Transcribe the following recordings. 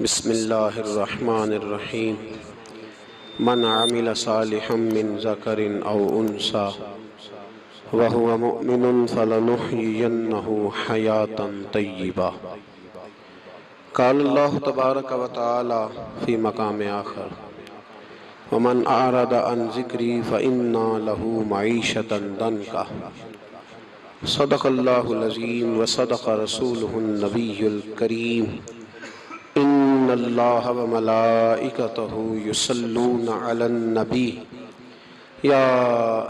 بسم اللہ الرحمن الرحیم من عمل صالحا من ذکر او انثى وهو مؤمن فلنحيينه حیاتا طیبا۔ قال اللہ تبارک و تعالی فی مقام آخر ومن اعرض عن ذکری فإنا له معیشة ضنکا۔ صدق اللہ العظیم وصدق رسولہ النبی الکریم۔ ان اللہ وملائکتہ یصلون علی النبی یا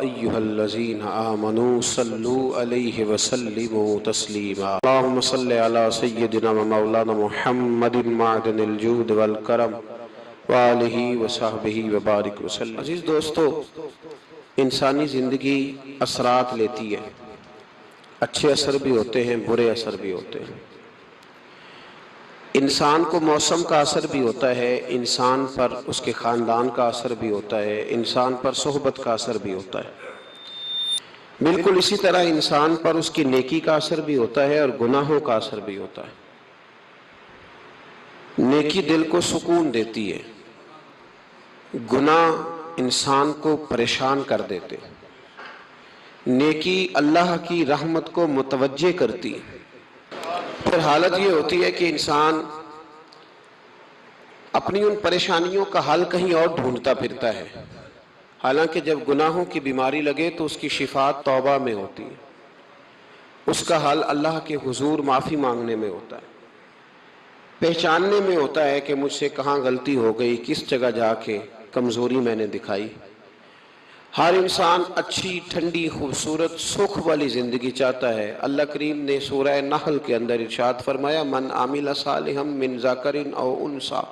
ایہا الذین آمنوا صلوا علیہ وسلموا تسلیما۔ اللہم صلی علی سیدنا و مولانا محمد معدن الجود والکرم وآلہ وصحبہ وبارک وسلم۔ عزیز دوستو، انسانی زندگی اثرات لیتی ہے، اچھے اثر بھی ہوتے ہیں، برے اثر بھی ہوتے ہیں۔ انسان کو موسم کا اثر بھی ہوتا ہے، انسان پر اس کے خاندان کا اثر بھی ہوتا ہے، انسان پر صحبت کا اثر بھی ہوتا ہے۔ بالکل اسی طرح انسان پر اس کی نیکی کا اثر بھی ہوتا ہے اور گناہوں کا اثر بھی ہوتا ہے۔ نیکی دل کو سکون دیتی ہے، گناہ انسان کو پریشان کر دیتے۔ نیکی اللہ کی رحمت کو متوجہ کرتی ہے۔ پھر حالت یہ ہوتی ہے کہ انسان اپنی ان پریشانیوں کا حل کہیں اور ڈھونڈتا پھرتا ہے، حالانکہ جب گناہوں کی بیماری لگے تو اس کی شفا توبہ میں ہوتی ہے، اس کا حل اللہ کے حضور معافی مانگنے میں ہوتا ہے، پہچاننے میں ہوتا ہے کہ مجھ سے کہاں غلطی ہو گئی، کس جگہ جا کے کمزوری میں نے دکھائی۔ ہر انسان اچھی، ٹھنڈی، خوبصورت، سکھ والی زندگی چاہتا ہے۔ اللہ کریم نے سورہ نحل کے اندر ارشاد فرمایا من عمل صالحا من ذکر او انثی،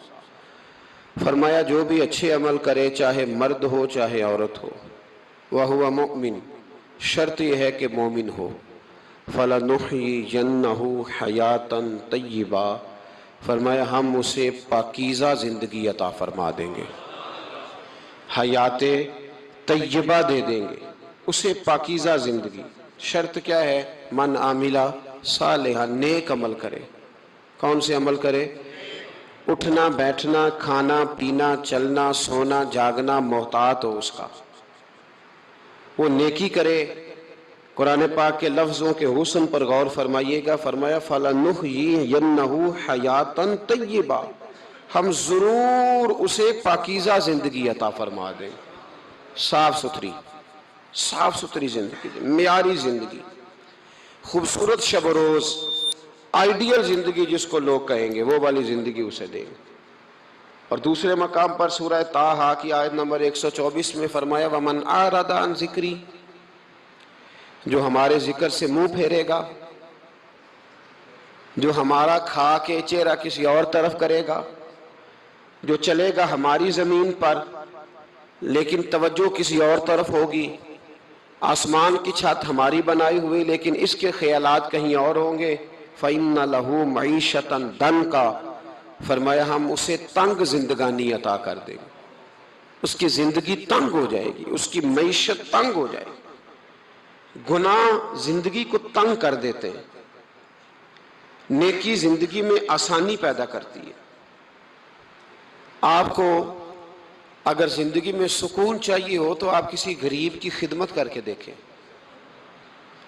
فرمایا جو بھی اچھے عمل کرے، چاہے مرد ہو چاہے عورت ہو، وہو مؤمن، شرط یہ ہے کہ مومن ہو، فلنحیینہ حیاتا طیبا، فرمایا ہم اسے پاکیزہ زندگی عطا فرما دیں گے، حیات طیبہ دے دیں گے اسے، پاکیزہ زندگی۔ شرط کیا ہے؟ من عاملہ صالحا، نیک عمل کرے۔ کون سے عمل کرے؟ اٹھنا بیٹھنا، کھانا پینا، چلنا سونا جاگنا محتاط ہو اس کا، وہ نیکی کرے۔ قرآن پاک کے لفظوں کے حسن پر غور فرمائیے گا، فرمایا فَلَنُحْيِيَنَّهُ حَيَاتًا طَيِّبًا، ہم ضرور اسے پاکیزہ زندگی عطا فرما دیں، صاف ستھری زندگی، معیاری زندگی، خوبصورت شب و روز، آئیڈیل زندگی جس کو لوگ کہیں گے، وہ والی زندگی اسے دیں گے۔ اور دوسرے مقام پر سورہ طٰہٰ کی آیت نمبر 124 میں فرمایا وَمَنْ أَعْرَضَ عَنْ ذِكْرِي، جو ہمارے ذکر سے منہ پھیرے گا، جو ہمارا کھا کے چہرہ کسی اور طرف کرے گا، جو چلے گا ہماری زمین پر لیکن توجہ کسی اور طرف ہوگی، آسمان کی چھت ہماری بنائی ہوئی لیکن اس کے خیالات کہیں اور ہوں گے، فَإِنَّ لَهُ مَعِيشَةً ضَنْكًا، فرمایا ہم اسے تنگ زندگانی عطا کر دیں گے، اس کی زندگی تنگ ہو جائے گی، اس کی معیشت تنگ ہو جائے گی۔ گناہ زندگی کو تنگ کر دیتے ہیں، نیکی زندگی میں آسانی پیدا کرتی ہے۔ آپ کو اگر زندگی میں سکون چاہیے ہو تو آپ کسی غریب کی خدمت کر کے دیکھیں،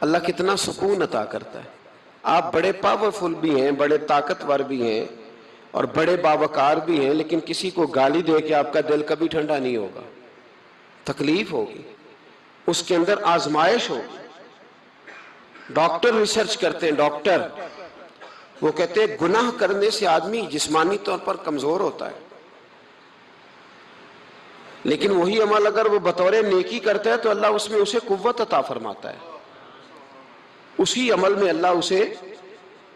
اللہ کتنا سکون عطا کرتا ہے۔ آپ بڑے پاورفل بھی ہیں، بڑے طاقتور بھی ہیں اور بڑے باوقار بھی ہیں، لیکن کسی کو گالی دے کے آپ کا دل کبھی ٹھنڈا نہیں ہوگا، تکلیف ہوگی، اس کے اندر آزمائش ہوگی۔ ڈاکٹر ریسرچ کرتے ہیں، ڈاکٹر وہ کہتے ہیں گناہ کرنے سے آدمی جسمانی طور پر کمزور ہوتا ہے، لیکن وہی عمل اگر وہ بطور نیکی کرتا ہے تو اللہ اس میں اسے قوت عطا فرماتا ہے، اسی عمل میں اللہ اسے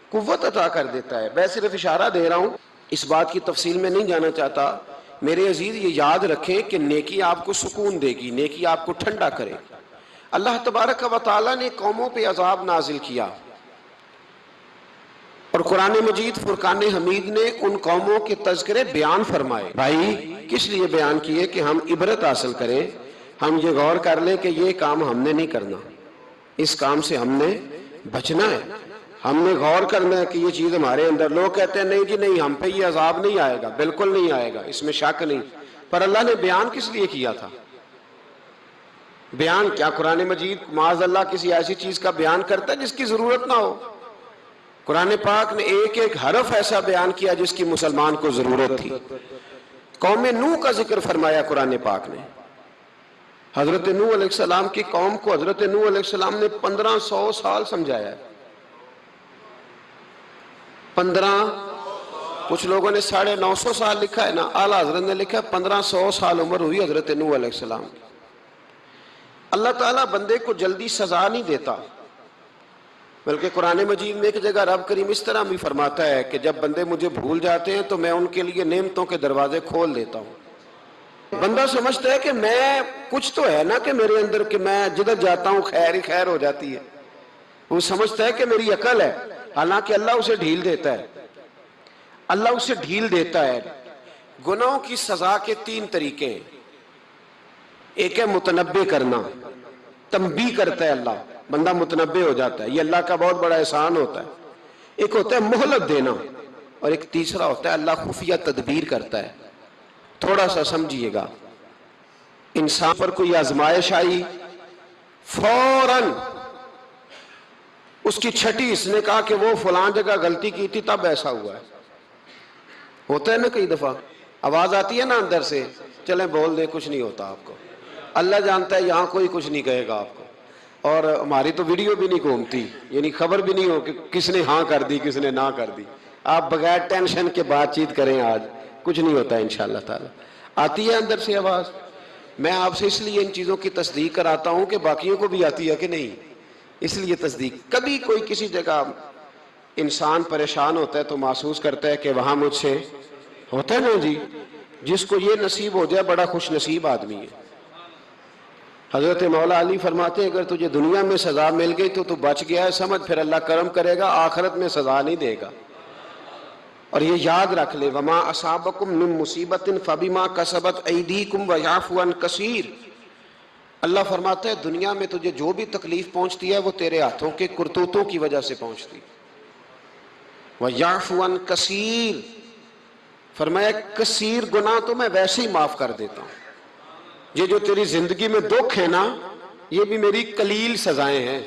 قوت عطا کر دیتا ہے۔ میں صرف اشارہ دے رہا ہوں، اس بات کی تفصیل میں نہیں جانا چاہتا۔ میرے عزیز یہ یاد رکھیں کہ نیکی آپ کو سکون دے گی، نیکی آپ کو ٹھنڈا کرے۔ اللہ تبارک و تعالیٰ نے قوموں پہ عذاب نازل کیا اور قرآن مجید فرقان حمید نے ان قوموں کے تذکرے بیان فرمائے۔ بھائی کس لیے بیان کیے؟ کہ ہم عبرت حاصل کریں، ہم یہ غور کر لیں کہ یہ کام ہم نے نہیں کرنا، اس کام سے ہم نے بچنا ہے۔ ہم نے غور کرنا ہے کہ یہ چیز ہمارے اندر. لوگ کہتے ہیں نہیں جی نہیں, ہم پہ یہ عذاب نہیں آئے گا. بالکل نہیں آئے گا, اس میں شک نہیں. پر اللہ نے بیان کس لیے کیا تھا؟ بیان کیا قرآن مجید معاذ اللہ کسی ایسی چیز کا بیان کرتا ہے جس کی ضرورت نہ ہو؟ قرآن پاک نے ایک ایک حرف ایسا بیان کیا جس کی مسلمان کو ضرورت تھی. قوم نوح کا ذکر فرمایا قرآن پاک نے. حضرت نوح علیہ السلام کی قوم کو حضرت نوح علیہ السلام نے 1500 سال سمجھایا ہے. 15, کچھ لوگوں نے 950 سال لکھا ہے نا, اعلیٰ حضرت نے لکھا ہے 1500 سال عمر ہوئی حضرت نوح علیہ السلام کی. اللہ تعالیٰ بندے کو جلدی سزا نہیں دیتا, بلکہ قرآن مجید میں ایک جگہ رب کریم اس طرح بھی فرماتا ہے کہ جب بندے مجھے بھول جاتے ہیں تو میں ان کے لیے نعمتوں کے دروازے کھول دیتا ہوں. بندہ سمجھتا ہے کہ میں کچھ تو ہے نا کہ میرے اندر کہ میں جدھر جاتا ہوں خیر ہی خیر ہو جاتی ہے. وہ سمجھتا ہے کہ میری عقل ہے, حالانکہ اللہ اسے ڈھیل دیتا ہے. اللہ اسے ڈھیل دیتا ہے. گناہوں کی سزا کے 3 طریقے ہیں. ایک ہے متنبع کرنا, تنبیہ کرتا ہے اللہ, بندہ متنبع ہو جاتا ہے, یہ اللہ کا بہت بڑا احسان ہوتا ہے. ایک ہوتا ہے مہلت دینا, اور ایک تیسرا ہوتا ہے اللہ خفیہ تدبیر کرتا ہے. تھوڑا سا سمجھیے گا, انسان پر کوئی آزمائش آئی, فوراً اس کی چھٹی اس نے کہا کہ وہ فلاں جگہ غلطی کی تھی تب ایسا ہوا ہے. ہوتا ہے نا کئی دفعہ, آواز آتی ہے نا اندر سے, چلیں بول دیں کچھ نہیں ہوتا آپ کو. اللہ جانتا ہے یہاں کوئی کچھ نہیں کہے گا آپ کو, اور ہماری تو ویڈیو بھی نہیں گھومتی, یعنی خبر بھی نہیں ہو کہ کس نے ہاں کر دی کس نے نہ کر دی. آپ بغیر ٹینشن کے بات چیت کریں, آج کچھ نہیں ہوتا انشاءاللہ تعالی. آتی ہے اندر سے آواز. میں آپ سے اس لیے ان چیزوں کی تصدیق کراتا ہوں کہ باقیوں کو بھی آتی ہے کہ نہیں, اس لیے تصدیق. کبھی کوئی کسی جگہ انسان پریشان ہوتا ہے تو محسوس کرتا ہے کہ وہاں مجھ سے ہوتا ہے نا جی, جس کو یہ نصیب ہو جائے بڑا خوش نصیب آدمی ہے. حضرت مولا علی فرماتے ہیں اگر تجھے دنیا میں سزا مل گئی تو تو بچ گیا ہے, سمجھ پھر اللہ کرم کرے گا, آخرت میں سزا نہیں دے گا. اور یہ یاد رکھ لے, وما اصابکم من مصیبت فبما کسبت ایدیکم ویعفو عن کثیر. اللہ فرماتا ہے دنیا میں تجھے جو بھی تکلیف پہنچتی ہے وہ تیرے ہاتھوں کے کرتوتوں کی وجہ سے پہنچتی. ویعفو عن کثیر, فرمایا کثیر گناہ تو میں ویسے ہی معاف کر دیتا ہوں. یہ جو تیری زندگی میں دکھ ہے نا, یہ بھی میری قلیل سزائیں ہیں.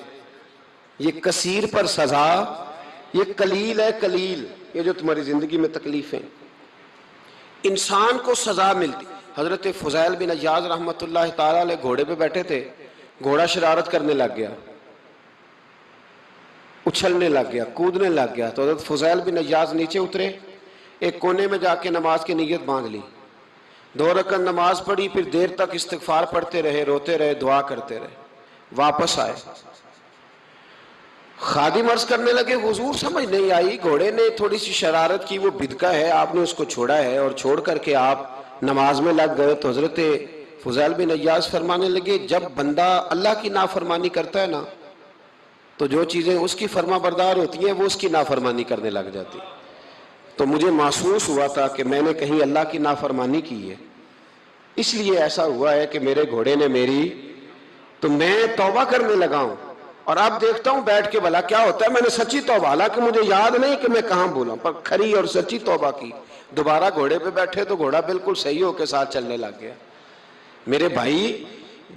یہ کثیر پر سزا, یہ قلیل ہے, قلیل یہ جو تمہاری زندگی میں تکلیفیں. انسان کو سزا ملتی. حضرت فضیل بن عیاض رحمۃ اللہ تعالی علیہ گھوڑے پہ بیٹھے تھے, گھوڑا شرارت کرنے لگ گیا, اچھلنے لگ گیا, کودنے لگ گیا. تو حضرت فضیل بن عیاض نیچے اترے, ایک کونے میں جا کے نماز کی نیت باندھ لی, 2 رکعت نماز پڑھی, پھر دیر تک استغفار پڑھتے رہے, روتے رہے, دعا کرتے رہے. واپس آئے, خادم عرض کرنے لگے حضور سمجھ نہیں آئی, گھوڑے نے تھوڑی سی شرارت کی, وہ بدکا ہے, آپ نے اس کو چھوڑا ہے اور چھوڑ کر کے آپ نماز میں لگ گئے. تو حضرت فضیل بن عیاض فرمانے لگے جب بندہ اللہ کی نافرمانی کرتا ہے نا تو جو چیزیں اس کی فرما بردار ہوتی ہیں وہ اس کی نافرمانی کرنے لگ جاتی. تو مجھے محسوس ہوا تھا کہ میں نے کہیں اللہ کی نافرمانی کی ہے, اس لیے ایسا ہوا ہے کہ میرے گھوڑے نے میری, تو میں توبہ کرنے لگا ہوں. اور اب دیکھتا ہوں بیٹھ کے بھلا کیا ہوتا ہے. میں نے سچی توبہ, حالانکہ مجھے یاد نہیں کہ میں کہاں بولا, پر کھری اور سچی توبہ کی. دوبارہ گھوڑے پہ بیٹھے تو گھوڑا بالکل صحیح ہو کے ساتھ چلنے لگ گیا. میرے بھائی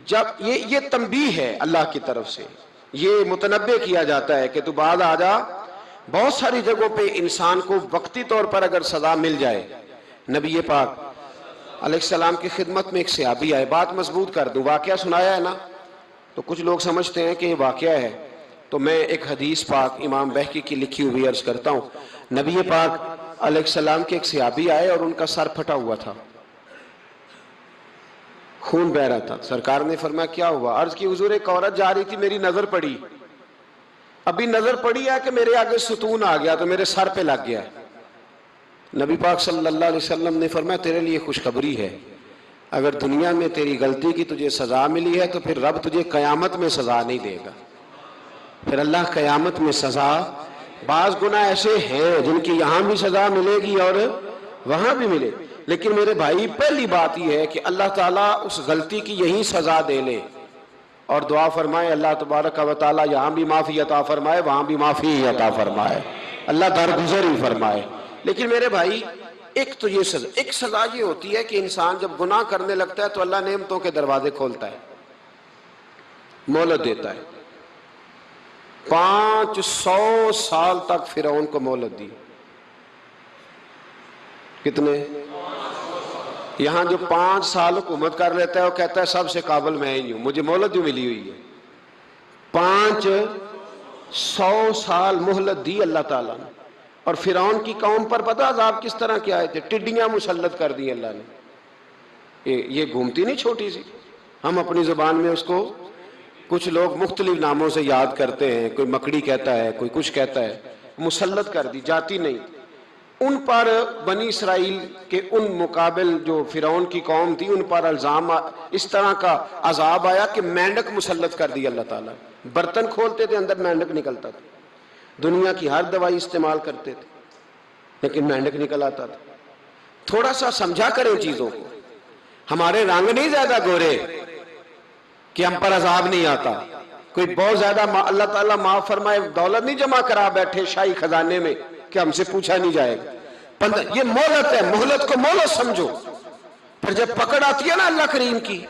جب یہ تنبیہ ہے اللہ کی طرف سے, یہ متنبع کیا جاتا ہے کہ تو بعد آ جا. بہت ساری جگہوں پہ انسان کو وقتی طور پر اگر سزا مل جائے, نبی پاک علیہ السلام کی خدمت میں ایک صحابی آئے, بات مضبوط کر دوں, واقعہ سنایا ہے نا تو کچھ لوگ سمجھتے ہیں کہ یہ واقعہ ہے, تو میں ایک حدیث پاک امام بہقی کی لکھی ہوئی عرض کرتا ہوں. نبی پاک علیہ السلام کے ایک صحابی آئے اور ان کا سر پھٹا ہوا تھا, خون بہ رہا تھا. سرکار نے فرمایا کیا ہوا؟ عرض کی حضور ایک عورت جا رہی تھی, میری نظر پڑی, ابھی نظر پڑی ہے کہ میرے آگے ستون آ گیا تو میرے سر پہ لگ گیا. نبی پاک صلی اللہ علیہ وسلم نے فرمایا تیرے لیے خوشخبری ہے, اگر دنیا میں تیری غلطی کی تجھے سزا ملی ہے تو پھر رب تجھے قیامت میں سزا نہیں دے گا. پھر اللہ قیامت میں سزا, بعض گناہ ایسے ہیں جن کی یہاں بھی سزا ملے گی اور وہاں بھی ملے, لیکن میرے بھائی پہلی بات یہ ہے کہ اللہ تعالیٰ اس غلطی کی یہی سزا دے لے اور دعا فرمائے اللہ تبارک و تعالیٰ یہاں بھی معافی عطا فرمائے، وہاں بھی معافی عطا فرمائے، اللہ درگزر ہی فرمائے۔ لیکن میرے بھائی ایک تو یہ سزا، ایک سزا یہ ہوتی ہے کہ انسان جب گناہ کرنے لگتا ہے تو اللہ نعمتوں کے دروازے کھولتا ہے، مہلت دیتا ہے۔ 500 سال تک فرعون کو مہلت دی۔ کتنے؟ یہاں جو 5 سال حکومت کر لیتا ہے وہ کہتا ہے سب سے قابل میں ہی ہوں، مجھے مہلت جو ملی ہوئی ہے۔ 500 سال مہلت دی اللہ تعالیٰ نے، اور فرعون کی قوم پر پتہ عذاب کس طرح کیا آئے تھے؟ ٹڈیاں مسلط کر دی اللہ نے۔ یہ گھومتی نہیں چھوٹی سی، ہم اپنی زبان میں اس کو کچھ لوگ مختلف ناموں سے یاد کرتے ہیں، کوئی مکڑی کہتا ہے، کوئی کچھ کہتا ہے، مسلط کر دی، جاتی نہیں۔ ان پر بنی اسرائیل کے ان مقابل جو فرعون کی قوم تھی ان پر الزام اس طرح کا عذاب آیا کہ مینڈک مسلط کر دی اللہ تعالیٰ۔ برتن کھولتے تھے اندر مینڈک نکلتا تھا، دنیا کی ہر دوائی استعمال کرتے تھے لیکن مینڈک نکل آتا تھا۔ تھوڑا سا سمجھا کریں چیزوں کو، ہمارے رنگ نہیں زیادہ گورے کہ ہم پر عذاب نہیں آتا، کوئی بہت زیادہ اللہ تعالیٰ معاف فرمائے دولت نہیں جمع کرا بیٹھے شاہی خزانے میں کہ ہم سے پوچھا نہیں جائے گا۔ یہ مہلت ہے، مہلت کو مہلت سمجھو۔ پھر جب پکڑ آتی ہے نا اللہ کریم کی،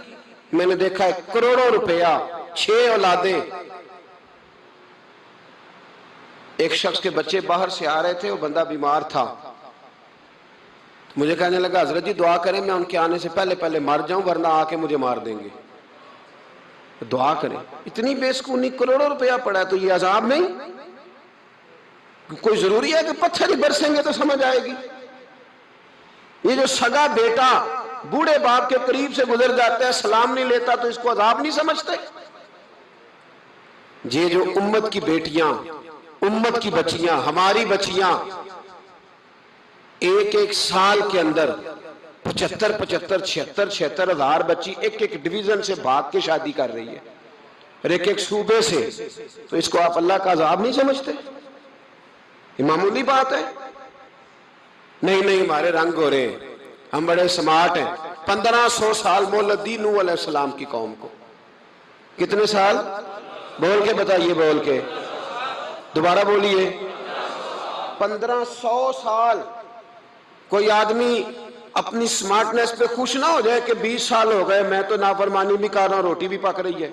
میں نے دیکھا ہے کروڑوں روپیہ، 6 اولادیں، ایک شخص کے بچے باہر سے آ رہے تھے، وہ بندہ بیمار تھا، مجھے کہنے لگا حضرت جی دعا کریں میں ان کے آنے سے پہلے مر جاؤں ورنہ آ کے مجھے مار دیں گے، دعا کریں۔ اتنی بے سکونی، کروڑوں روپیہ پڑا ہے تو یہ عذاب نہیں؟ کوئی ضروری ہے کہ پتھر ہی برسیں گے تو سمجھ آئے گی؟ یہ جو سگا بیٹا بوڑھے باپ کے قریب سے گزر جاتا ہے سلام نہیں لیتا تو اس کو عذاب نہیں سمجھتے؟ یہ جو امت کی بیٹیاں، امت کی بچیاں، ہماری بچیاں ایک سال کے اندر 75,000 ہزار بچی ایک ڈویژن سے بھاگ کے شادی کر رہی ہے، اور ایک صوبے سے، تو اس کو آپ اللہ کا عذاب نہیں سمجھتے؟ یہ معمولی بات ہے؟ نہیں ہمارے رنگ ہو رہے ہیں، ہم بڑے سمارٹ ہیں۔ 1500 سال مہلت دی نوح علیہ السلام کی قوم کو۔ کتنے سال؟ بول کے بتائیے، بول کے دوبارہ بولیے۔ 1500 سال۔ کوئی آدمی اپنی سمارٹنس پہ خوش نہ ہو جائے کہ 20 سال ہو گئے میں تو نافرمانی بھی کر رہا ہوں، روٹی بھی پک رہی ہے،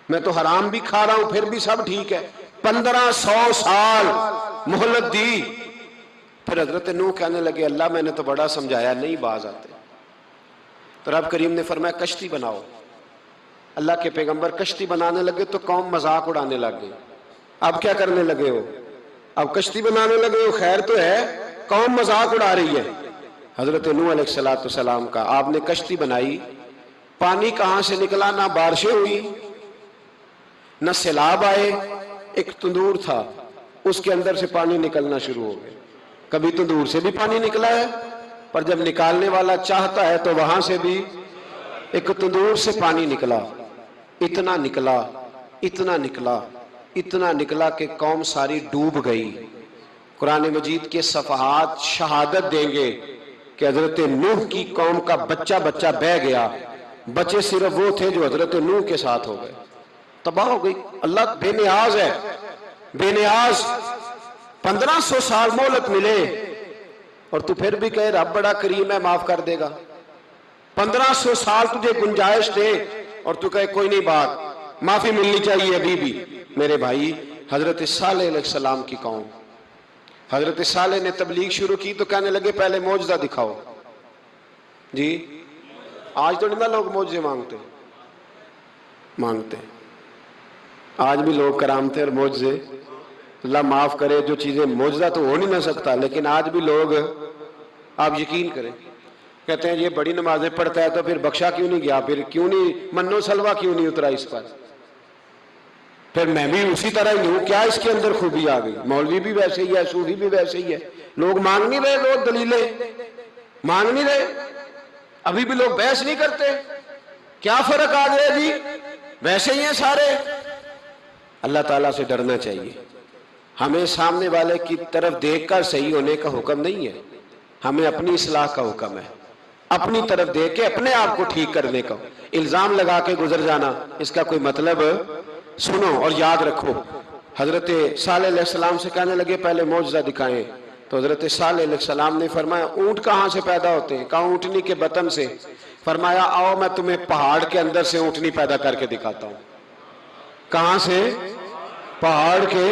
میں تو حرام بھی کھا رہا ہوں پھر بھی سب ٹھیک ہے۔ 1500 سال مہلت دی۔ پھر حضرت نوح کہنے لگے اللہ میں نے تو بڑا سمجھایا نہیں باز آتے، تو رب کریم نے فرمایا کشتی بناؤ۔ اللہ کے پیغمبر کشتی بنانے لگے تو قوم مذاق اڑانے لگ گئی۔ اب کیا کرنے لگے ہو؟ اب کشتی بنانے لگے ہو، خیر تو ہے، قوم مذاق اڑا رہی ہے۔ حضرت نوح علیہ السلام کا آپ نے کشتی بنائی، پانی کہاں سے نکلا؟ نہ بارشیں ہوئی نہ سیلاب آئے، ایک تندور تھا اس کے اندر سے پانی نکلنا شروع ہو گیا۔ کبھی تندور سے بھی پانی نکلا ہے، پر جب نکالنے والا چاہتا ہے تو وہاں سے بھی ایک تندور سے پانی نکلا۔ اتنا نکلا، اتنا نکلا، اتنا نکلا کہ قوم ساری ڈوب گئی۔ قرآن مجید کے صفحات شہادت دیں گے کہ حضرت نوح کی قوم کا بچہ بہ گیا، بچے صرف وہ تھے جو حضرت نوح کے ساتھ ہو گئے، تباہ ہو گئی۔ اللہ بے نیاز ہے، بے نیاز۔ 1500 سال مہلت ملے اور تو پھر بھی کہے رب بڑا کریم ہے معاف کر دے گا۔ 1500 سال تجھے گنجائش دے اور تو کہے کوئی نہیں، بات معافی ملنی چاہیے ابھی بھی۔ میرے بھائی حضرت صالح علیہ السلام کی قوم، حضرت صالح نے تبلیغ شروع کی تو کہنے لگے پہلے معجزہ دکھاؤ۔ جی آج تو نہیں لوگ معجزے مانگتے، آج بھی لوگ کرامتے اور معجزے، اللہ معاف کرے، جو چیزیں معجزہ تو ہو نہیں نہ سکتا، لیکن آج بھی لوگ، آپ یقین کریں، کہتے ہیں یہ بڑی نمازیں پڑھتا ہے تو پھر بخشا کیوں نہیں گیا، پھر کیوں نہیں منو سلوا کیوں نہیں اترا اس پر، پھر میں بھی اسی طرح ہی ہوں، کیا اس کے اندر خوبی آ گئی؟ مولوی بھی ویسے ہی ہے، صوفی بھی ویسے ہی ہے، لوگ مانگ نہیں رہے، لوگ دلیلیں مانگ نہیں رہے، ابھی بھی لوگ بحث نہیں کرتے، کیا فرق آ گیا جی، ویسے ہی ہیں سارے۔ اللہ تعالیٰ سے ڈرنا چاہیے، ہمیں سامنے والے کی طرف دیکھ کر صحیح ہونے کا حکم نہیں ہے، ہمیں اپنی اصلاح کا حکم ہے۔ اپنی طرف دیکھ کے اپنے آپ کو ٹھیک کرنے کا، الزام لگا کے گزر جانا اس کا کوئی مطلب سنو اور یاد رکھو۔ حضرت صالح علیہ السلام سے کہنے لگے پہلے معجزہ دکھائیں، تو حضرت صالح علیہ السلام نے فرمایا اونٹ کہاں سے پیدا ہوتے ہیں؟ کہا اونٹنی کے بطن سے۔ فرمایا آؤ میں تمہیں پہاڑ کے اندر سے اونٹنی پیدا کر کے دکھاتا ہوں۔ کہاں سے؟ پہاڑ کے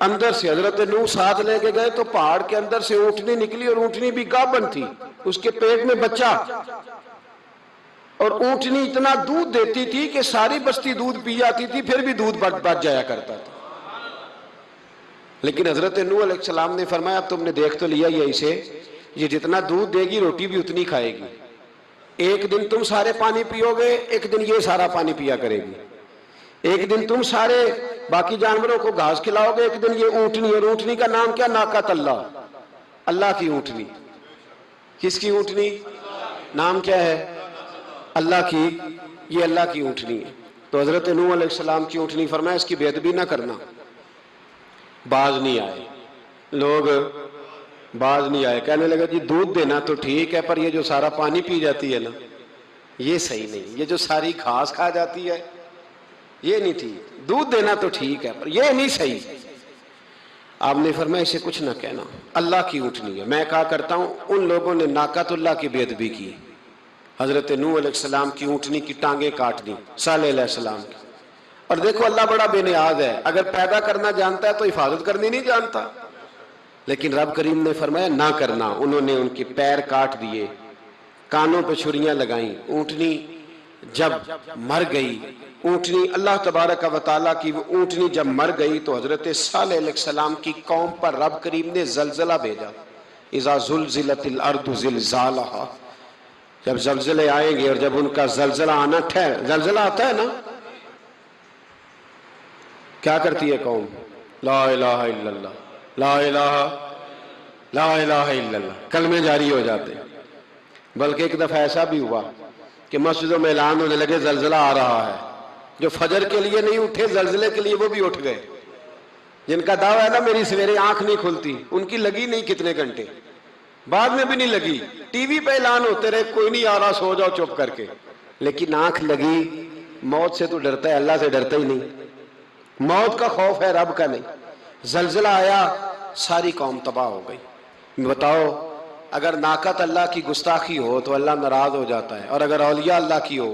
اندر سے۔ حضرت نوح ساتھ لے کے گئے تو پہاڑ کے اندر سے اونٹنی نکلی، اور اونٹنی بھی گابن تھی، اس کے پیٹ میں بچہ، اور اونٹنی اتنا دودھ دیتی تھی کہ ساری بستی دودھ پی جاتی تھی، پھر بھی دودھ بچ جایا کرتا تھا۔ لیکن حضرت نوح علیہ السلام نے فرمایا اب تم نے دیکھ تو لیا یہ اسے، یہ جتنا دودھ دے گی روٹی بھی اتنی کھائے گی، ایک دن تم سارے پانی پیو گے، ایک دن یہ سارا پانی پیا کرے گی، ایک دن تم سارے باقی جانوروں کو گھاس کھلاؤ گے، ایک دن یہ اونٹنی، اور اونٹنی کا نام کیا؟ ناقۃ اللہ، اللہ کی اونٹنی۔ کس کی اونٹنی؟ نام کیا ہے؟ اللہ کی، یہ اللہ کی اونٹنی ہے۔ تو حضرت نوح علیہ السلام کی اونٹنی فرمایا اس کی بے ادبی نہ کرنا۔ باز نہیں آئے لوگ، باز نہیں آئے، کہنے لگا جی دودھ دینا تو ٹھیک ہے، پر یہ جو سارا پانی پی جاتی ہے نا یہ صحیح نہیں، یہ جو ساری گھاس کھا جاتی ہے یہ نہیں ٹھیک، دودھ دینا تو ٹھیک ہے پر یہ نہیں صحیح۔ آپ نے فرمایا اسے کچھ نہ کہنا، اللہ کی اونٹنی ہے۔ میں کہا کرتا ہوں ان لوگوں نے ناقۃ اللہ کی بے ادبی کی، حضرت نوح علیہ السلام کی اونٹنی کی ٹانگیں کاٹ دی، صالح علیہ السلام کی۔ اور دیکھو اللہ بڑا بے نیاز ہے، اگر پیدا کرنا جانتا ہے تو حفاظت کرنی نہیں جانتا، لیکن رب کریم نے فرمایا نہ کرنا۔ انہوں نے ان کے پیر کاٹ دیے، کانوں پہ چھریاں لگائیں۔ اونٹنی جب مر گئی، اونٹنی اللہ تبارک و تعالیٰ کی وہ اونٹنی جب مر گئی تو حضرت صالح علیہ السلام کی قوم پر رب کریم نے زلزلہ بھیجا، اذا زلزلت الارض زلزالہا، جب زلزلے آئیں گے اور جب ان کا زلزلہ آنا زلزلہ آتا ہے نا، کیا کرتی ہے قوم؟ لا الہ الا اللہ، لا الہ الا اللہ، کلمے جاری ہو جاتے۔ بلکہ ایک دفعہ ایسا بھی ہوا کہ مسجدوں میں اعلان ہونے لگے زلزلہ آ رہا ہے، جو فجر کے لیے نہیں اٹھے زلزلے کے لیے وہ بھی اٹھ گئے، جن کا دعویٰ ہے نا میری سویرے آنکھ نہیں کھلتی، ان کی لگی نہیں کتنے گھنٹے، بعد میں بھی نہیں لگی، ٹی وی پہ اعلان ہوتے رہے کوئی نہیں آ رہا سو جاؤ چپ کر کے، لیکن آنکھ لگی۔ موت سے تو ڈرتا ہے، اللہ سے ڈرتا ہی نہیں، موت کا خوف ہے رب کا نہیں۔ زلزلہ آیا، ساری قوم تباہ ہو گئی۔ بتاؤ اگر ناقۃ اللہ کی گستاخی ہو تو اللہ ناراض ہو جاتا ہے، اور اگر اولیاء اللہ کی ہو،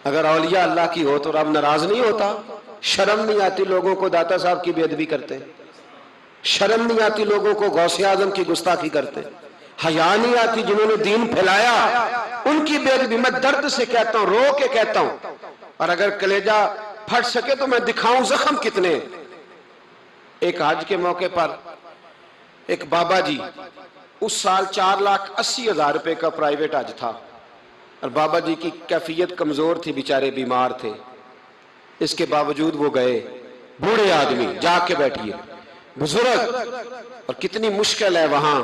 اگر اولیاء اللہ کی ہو تو رب ناراض نہیں ہوتا؟ شرم نہیں آتی لوگوں کو داتا صاحب کی بے ادبی کرتے؟ شرم نہیں آتی لوگوں کو غوث اعظم کی گستاخی کرتے؟ حیا نہیں آتی جنہوں نے دین پھیلایا ان کی بے ادبی؟ میں درد سے کہتا ہوں، رو کے کہتا ہوں، اور اگر کلیجہ پھٹ سکے تو میں دکھاؤں زخم کتنے۔ ایک حج کے موقع پر ایک بابا جی، اس سال 4,80,000 روپے کا پرائیویٹ حج تھا، اور بابا جی کی کیفیت کمزور تھی، بیچارے بیمار تھے، اس کے باوجود وہ گئے۔ بوڑھے آدمی، جا کے بیٹھیے، بزرگ، اور کتنی مشکل ہے وہاں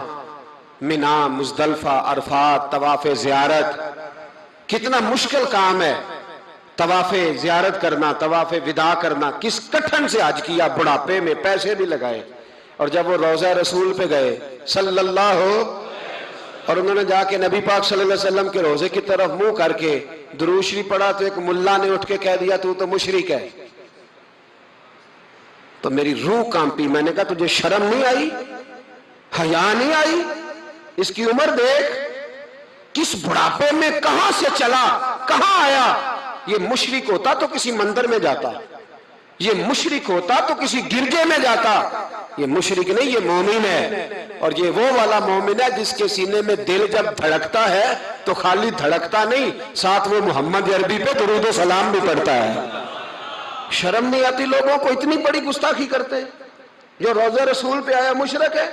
منا، مزدلفہ، عرفات، طواف زیارت، کتنا مشکل کام ہے طواف زیارت کرنا، طواف وداع کرنا۔ کس کٹھن سے حج کیا، بڑھاپے میں پیسے بھی لگائے، اور جب وہ روضہ رسول پہ گئے صلی اللہ ہو، اور انہوں نے جا کے نبی پاک صلی اللہ علیہ وسلم کے روزے کی طرف منہ کر کے درود شریف پڑھا تو ایک ملا نے اٹھ کے کہہ دیا تو تو مشرک ہے۔ تو میری روح کانپی، میں نے کہا تجھے شرم نہیں آئی، حیا نہیں آئی؟ اس کی عمر دیکھ، کس بڑھاپے میں کہاں سے چلا، کہاں آیا۔ یہ مشرک ہوتا تو کسی مندر میں جاتا، یہ مشرک ہوتا تو کسی گرجے میں جاتا، یہ مشرک نہیں، یہ مومن ہے، اور یہ وہ والا مومن ہے جس کے سینے میں دل جب دھڑکتا ہے تو خالی دھڑکتا نہیں، ساتھ وہ محمد عربی پہ درود و سلام بھی پڑھتا ہے۔ شرم نہیں آتی لوگوں کو؟ اتنی بڑی گستاخی کرتے ہیں۔ جو روضہ رسول پہ آیا مشرک ہے۔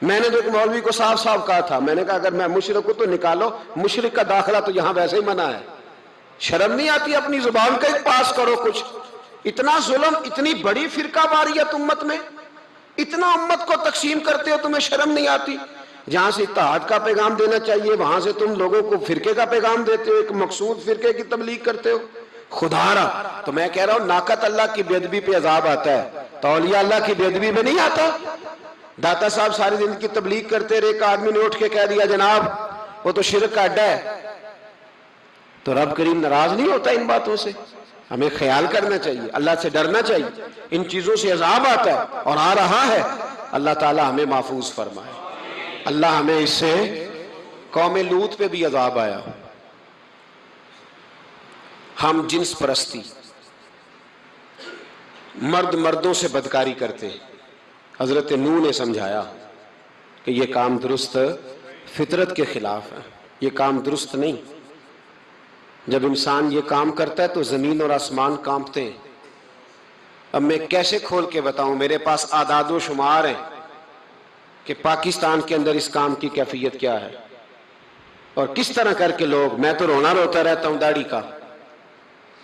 میں نے تو ایک مولوی کو صاف صاف کہا تھا، میں نے کہا اگر میں مشرک ہوں تو نکالو، مشرک کا داخلہ تو یہاں ویسے ہی منع ہے۔ شرم نہیں آتی؟ اپنی زبان کا ایک پاس کرو کچھ۔ اتنا ظلم، اتنی بڑی فرقہ واریت امت میں، اتنا امت کو تقسیم کرتے ہو، تمہیں شرم نہیں آتی؟ جہاں سے اتحاد کا پیغام دینا چاہیے وہاں سے تم لوگوں کو فرقے کا پیغام دیتے ہو، ایک مقصود فرقے کی تبلیغ کرتے ہو۔ خدا رہا تو میں کہہ رہا ہوں ناقۃ اللہ کی بے ادبی پہ عذاب آتا ہے، تو اولیاء اللہ کی بے ادبی میں نہیں آتا؟ داتا صاحب ساری زندگی تبلیغ کرتے رہے، ایک آدمی نے اٹھ کے کہہ دیا جناب وہ تو شرک کا اڈا ہے، تو رب کریم ناراض نہیں ہوتا ان باتوں سے؟ ہمیں خیال کرنا چاہیے، اللہ سے ڈرنا چاہیے، ان چیزوں سے عذاب آتا ہے اور آ رہا ہے، اللہ تعالی ہمیں محفوظ فرمائے۔ اللہ ہمیں اس سے، قوم لوط پہ بھی عذاب آیا، ہم جنس پرستی، مرد مردوں سے بدکاری کرتے، حضرت نوح نے سمجھایا کہ یہ کام درست فطرت کے خلاف ہے، یہ کام درست نہیں۔ جب انسان یہ کام کرتا ہے تو زمین اور آسمان کانپتے ہیں۔ اب میں کیسے کھول کے بتاؤں، میرے پاس اعداد و شمار ہیں کہ پاکستان کے اندر اس کام کی کیفیت کیا ہے اور کس طرح کر کے لوگ، میں تو رونا روتا رہتا ہوں داڑھی کا۔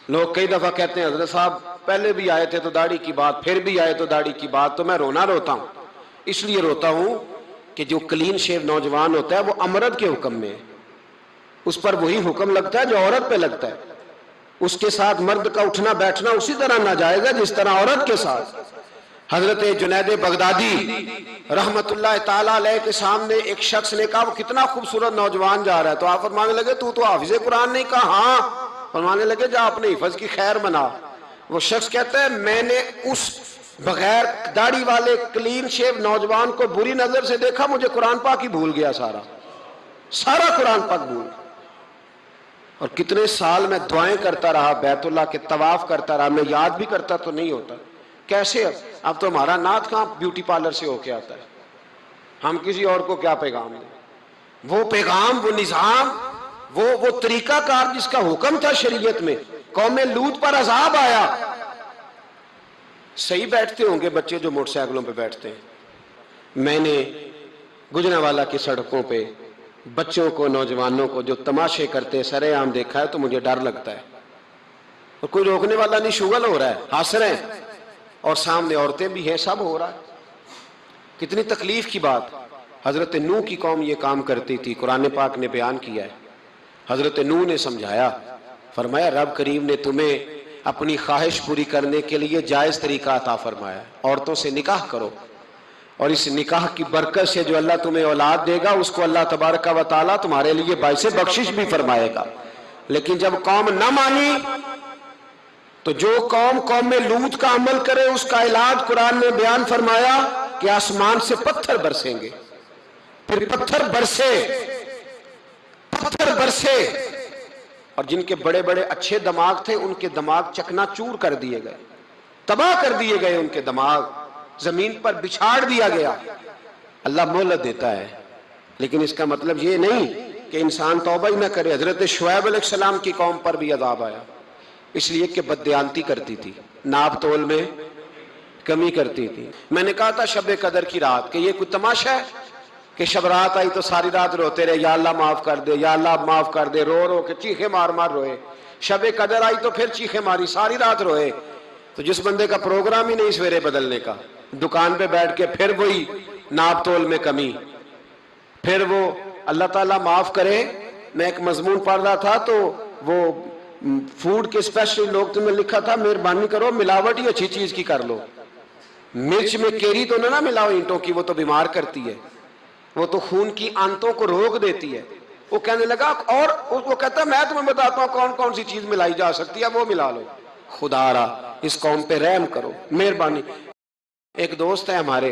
لوگ کئی دفعہ کہتے ہیں حضرت صاحب پہلے بھی آئے تھے تو داڑھی کی بات، پھر بھی آئے تو داڑھی کی بات، تو میں رونا روتا ہوں۔ اس لیے روتا ہوں کہ جو کلین شیو نوجوان ہوتا ہے وہ امرد کے حکم میں ہے، اس پر وہی حکم لگتا ہے جو عورت پہ لگتا ہے، اس کے ساتھ مرد کا اٹھنا بیٹھنا اسی طرح ناجائز ہے جس طرح عورت کے ساتھ۔ حضرت جنید بغدادی رحمت اللہ تعالیٰ علیہ کے سامنے ایک شخص نے کہا وہ کتنا خوبصورت نوجوان جا رہا ہے، تو آپ فرمانے لگے تو حافظ قرآن نہیں؟ کہا ہاں۔ فرمانے لگے جا اپنے حفظ کی خیر بنا۔ وہ شخص کہتا ہے میں نے اس بغیر داڑھی والے کلین شیو نوجوان کو بری نظر سے دیکھا، مجھے قرآن پاک ہی بھول گیا، سارا قرآن پاک بھول گیا۔ اور کتنے سال میں دعائیں کرتا رہا، بیت اللہ کے طواف کرتا رہا، میں یاد بھی کرتا تو نہیں ہوتا۔ کیسے اب تو ہمارا نعت کہاں بیوٹی پارلر سے ہو کے آتا ہے، ہم کسی اور کو کیا پیغام دیں؟ وہ پیغام، وہ نظام، وہ طریقہ کار جس کا حکم تھا شریعت میں، قوم لوط پر عذاب آیا۔ صحیح بیٹھتے ہوں گے بچے جو موٹر سائیکلوں پہ بیٹھتے ہیں، میں نے گجرانوالہ کی سڑکوں پہ بچوں کو، نوجوانوں کو جو تماشے کرتے سرے عام دیکھا ہے تو مجھے ڈر لگتا ہے، اور کوئی روکنے والا نہیں، شغل ہو رہا ہے، ہنس رہے ہیں، اور سامنے عورتیں بھی ہیں، سب ہو رہا ہے۔ کتنی تکلیف کی بات۔ حضرت نوح کی قوم یہ کام کرتی تھی، قرآن پاک نے بیان کیا ہے۔ حضرت نوح نے سمجھایا، فرمایا رب کریم نے تمہیں اپنی خواہش پوری کرنے کے لیے جائز طریقہ عطا فرمایا، عورتوں سے نکاح کرو، اور اس نکاح کی برکت سے جو اللہ تمہیں اولاد دے گا اس کو اللہ تبارک و تعالیٰ تمہارے لیے باعث بخشش بھی فرمائے گا۔ لیکن جب قوم نہ مانی تو جو قوم میں لوط کا عمل کرے اس کا علاج قرآن نے بیان فرمایا کہ آسمان سے پتھر برسیں گے، پھر پتھر برسے، اور جن کے بڑے بڑے اچھے دماغ تھے ان کے دماغ چکنا چور کر دیے گئے، تباہ کر دیے گئے، ان کے دماغ زمین پر بچھاڑ دیا گیا۔ اللہ مہلت دیتا ہے، لیکن اس کا مطلب یہ نہیں کہ انسان توبہ ہی نہ کرے۔ حضرت شعیب علیہ السلام کی قوم پر بھی عذاب آیا، اس لیے کہ بددیانتی کرتی تھی، ناپ تول میں کمی کرتی تھی۔ میں نے کہا تھا شب قدر کی رات کہ یہ کوئی تماشا ہے کہ شب رات آئی تو ساری رات روتے رہے، یا اللہ معاف کر دے، یا اللہ معاف کر دے، رو رو کے چیخے مار مار روئے۔ شب قدر آئی تو پھر چیخے ماری، ساری رات روئے۔ تو جس بندے کا پروگرام ہی نہیں سویرے بدلنے کا، دکان پہ بیٹھ کے پھر وہی ناپ تول میں کمی، پھر وہ اللہ تعالیٰ معاف کرے۔ میں ایک مضمون پڑھ رہا تھا تو وہ فوڈ کے اسپیشل لوگ تمہیں لکھا تھا مہربانی کرو ملاوٹ ہی اچھی چیز کی کر لو، مرچ میں کیری تو نہ ملاؤ اینٹوں کی، وہ تو بیمار کرتی ہے، وہ تو خون کی آنتوں کو روک دیتی ہے۔ وہ کہنے لگا، اور وہ کہتا ہے میں تمہیں بتاتا ہوں کون کون سی چیز ملائی جا سکتی ہے، وہ ملا لو۔ خدا را اس قوم پہ رحم کرو، مہربانی۔ ایک دوست ہے ہمارے،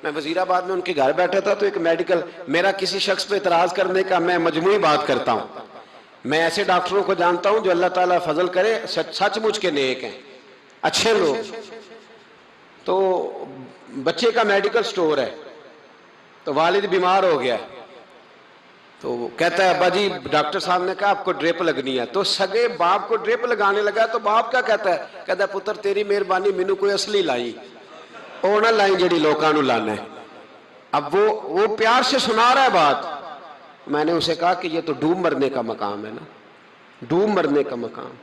میں وزیر آباد میں ان کے گھر بیٹھا تھا تو ایک میڈیکل، میرا کسی شخص پہ اعتراض کرنے کا میں مجموعی بات کرتا ہوں۔ میں ایسے ڈاکٹروں کو جانتا ہوں جو اللہ تعالیٰ فضل کرے سچ مچ کے نیک ہیں، اچھے لوگ۔ تو بچے کا میڈیکل سٹور ہے، تو والد بیمار ہو گیا، تو کہتا ہے ابا جی ڈاکٹر صاحب نے کہا آپ کو ڈرپ لگنی ہے، تو سگے باپ کو ڈرپ لگانے لگا، تو باپ کیا کہتا ہے پتر تیری مہربانی مینوں کوئی اصلی لائی، وہ نہ لائیں جڑی لوکاں نوں لانا ہے۔ اب وہ پیار سے سنا رہا ہے بات۔ میں نے اسے کہا کہ یہ تو ڈوب مرنے کا مقام ہے نا، ڈوب مرنے کا مقام،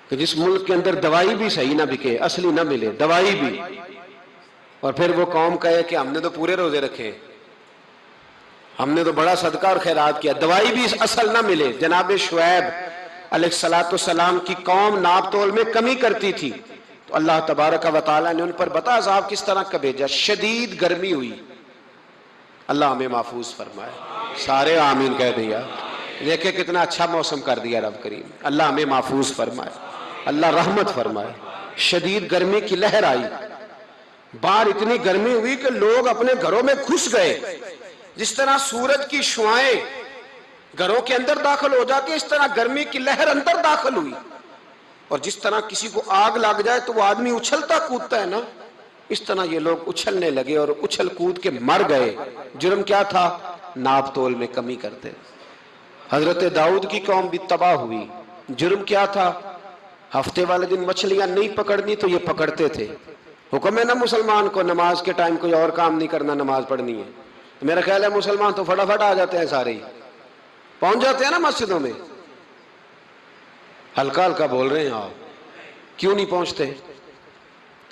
کہ جس ملک کے اندر دوائی بھی صحیح نہ بکے، اصلی نہ ملے دوائی بھی، اور پھر وہ قوم کہے کہ ہم نے تو پورے روزے رکھے، ہم نے تو بڑا صدقہ اور خیرات کیا، دوائی بھی اصل نہ ملے۔ جناب شعیب علیہ السلام کی قوم ناپ تول میں کمی کرتی تھی، تو اللہ تبارک و تعالیٰ نے ان پر بتا عذاب کس طرح کا بھیجا۔ شدید گرمی ہوئی، اللہ ہمیں محفوظ فرمائے. سارے آمین کہہ دیا. دیکھیں کتنا اچھا موسم کر دیا رب کریم. اللہ ہمیں محفوظ فرمائے, اللہ رحمت فرمائے. شدید گرمی کی لہر آئی, باہر اتنی گرمی ہوئی کہ لوگ اپنے گھروں میں گھس گئے. جس طرح سورج کی شعاعیں گھروں کے اندر داخل ہو جاتی ہے, اس طرح گرمی کی لہر اندر داخل ہوئی. اور جس طرح کسی کو آگ لگ جائے تو وہ آدمی اچھلتا کودتا ہے نا, اس طرح یہ لوگ اچھلنے لگے اور اچھل کود کے مر گئے. جرم کیا تھا؟ ناپ تول میں کمی کرتے. حضرت داؤد کی قوم بھی تباہ ہوئی. جرم کیا تھا؟ ہفتے والے دن مچھلیاں نہیں پکڑنی تو یہ پکڑتے تھے. حکم ہے نا مسلمان کو نماز کے ٹائم کوئی اور کام نہیں کرنا, نماز پڑھنی ہے. میرا خیال ہے مسلمان تو فٹافٹ آ جاتے ہیں, سارے ہی پہنچ جاتے ہیں نا مسجدوں میں. ہلکا ہلکا بول رہے ہیں آپ, کیوں نہیں پہنچتے؟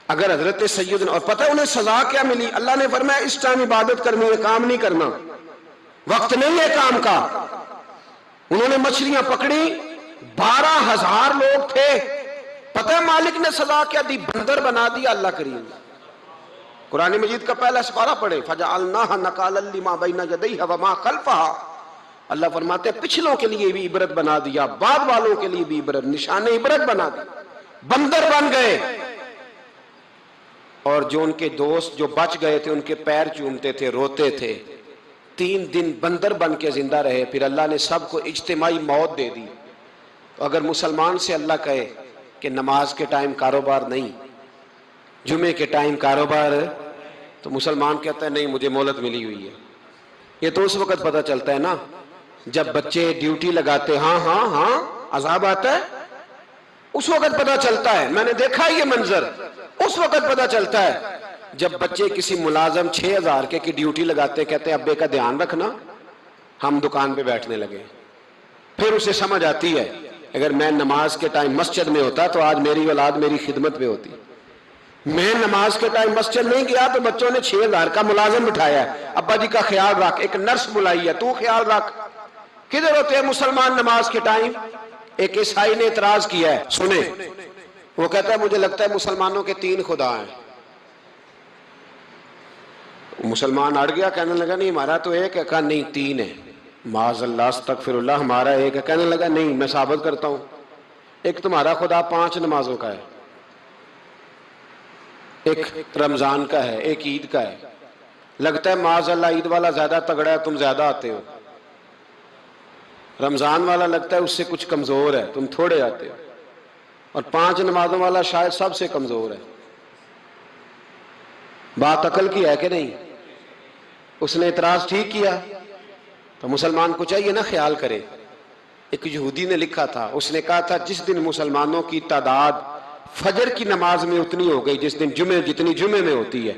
اگر حضرت سیدنا, اور پتہ انہیں سزا کیا ملی؟ اللہ نے فرمایا اس ٹائم عبادت کرنی ہے, کام نہیں کرنا, وقت نہیں ہے کام کا. انہوں نے مچھلیاں پکڑی, 12,000 لوگ تھے. پتہ ہے مالک نے سزا کیا دی؟ بندر بنا دیا. اللہ کریم قرآن مجید کا پہلا سپارہ پڑھے, فَجَعَلْنَاهَا نَكَالًا لِمَا بَيْنَ يَدَيْهَا وَمَا خَلْفَهَا. اللہ فرماتے ہیں پچھلوں کے لیے بھی عبرت بنا دیا, بعد والوں کے لیے بھی عبرت, نشان عبرت بنا دیا. بندر بن گئے. اور جو ان کے دوست جو بچ گئے تھے ان کے پیر چومتے تھے, روتے تھے. 3 دن بندر بن کے زندہ رہے. پھر اللہ نے سب کو اجتماعی موت دے دی. تو اگر مسلمان سے اللہ کہے کہ نماز کے ٹائم کاروبار نہیں, جمعے کے ٹائم کاروبار, تو مسلمان کہتا ہے نہیں مجھے مہلت ملی ہوئی ہے. یہ تو اس وقت پتہ چلتا ہے نا جب بچے ڈیوٹی لگاتے, ہاں ہاں ہاں عذاب آتا ہے, اس وقت پتہ چلتا ہے. میں نے دیکھا یہ منظر, اس وقت پتہ چلتا ہے جب بچے کسی ملازم 6,000 کے کی ڈیوٹی لگاتے, کہتے ہیں ابے کا دھیان رکھنا, ہم دکان پہ بیٹھنے لگے. پھر اسے سمجھ آتی ہے اگر میں نماز کے ٹائم مسجد میں ہوتا تو آج میری اولاد میری خدمت میں ہوتی. میں نماز کے ٹائم مسجد نہیں گیا تو بچوں نے 6,000 کا ملازم بٹھایا ہے, ابا جی کا خیال رکھ, ایک نرس بلائی ہے, تو خیال رکھ. کدھر ہوتے ہیں مسلمان نماز کے ٹائم؟ ایک عیسائی نے اعتراض کیا ہے, سنیں. وہ کہتا ہے مجھے لگتا ہے مسلمانوں کے 3 خدا ہیں. مسلمان اڑ گیا, کہنے لگا نہیں ہمارا تو ایک ہے. کہا نہیں 3 ہے. معاذ اللہ استغفر اللہ, ہمارا ایک ہے. کہنے لگا نہیں میں ثابت کرتا ہوں, ایک تمہارا خدا 5 نمازوں کا ہے, ایک رمضان کا ہے, ایک عید کا ہے. لگتا ہے معاذ اللہ عید والا زیادہ تگڑا ہے, تم زیادہ آتے ہو. رمضان والا لگتا ہے اس سے کچھ کمزور ہے, تم تھوڑے آتے ہو. اور 5 نمازوں والا شاید سب سے کمزور ہے. بات عقل کی ہے کہ نہیں؟ اس نے اعتراض ٹھیک کیا. تو مسلمان کو چاہیے نا خیال کرے. ایک یہودی نے لکھا تھا, اس نے کہا تھا جس دن مسلمانوں کی تعداد فجر کی نماز میں اتنی ہو گئی جس دن جتنی جمعے میں ہوتی ہے,